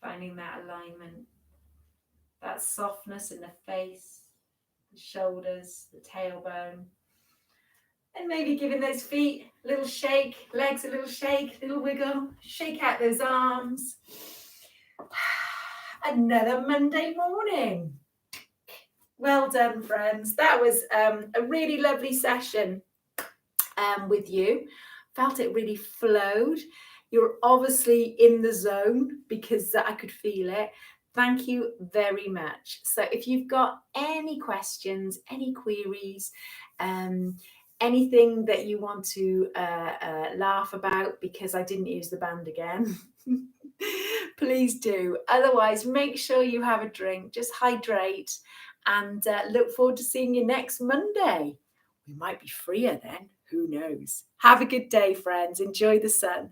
Finding that alignment, that softness in the face, the shoulders, the tailbone. And maybe giving those feet a little shake, legs a little shake, little wiggle, shake out those arms. Another Monday morning. Well done, friends. That was a really lovely session with you. Felt it really flowed. You're obviously in the zone because I could feel it. Thank you very much. So if you've got any questions, any queries, anything that you want to laugh about because I didn't use the band again, please do. Otherwise, make sure you have a drink, just hydrate, and look forward to seeing you next Monday. We might be freer then. Who knows? Have a good day, friends. Enjoy the sun.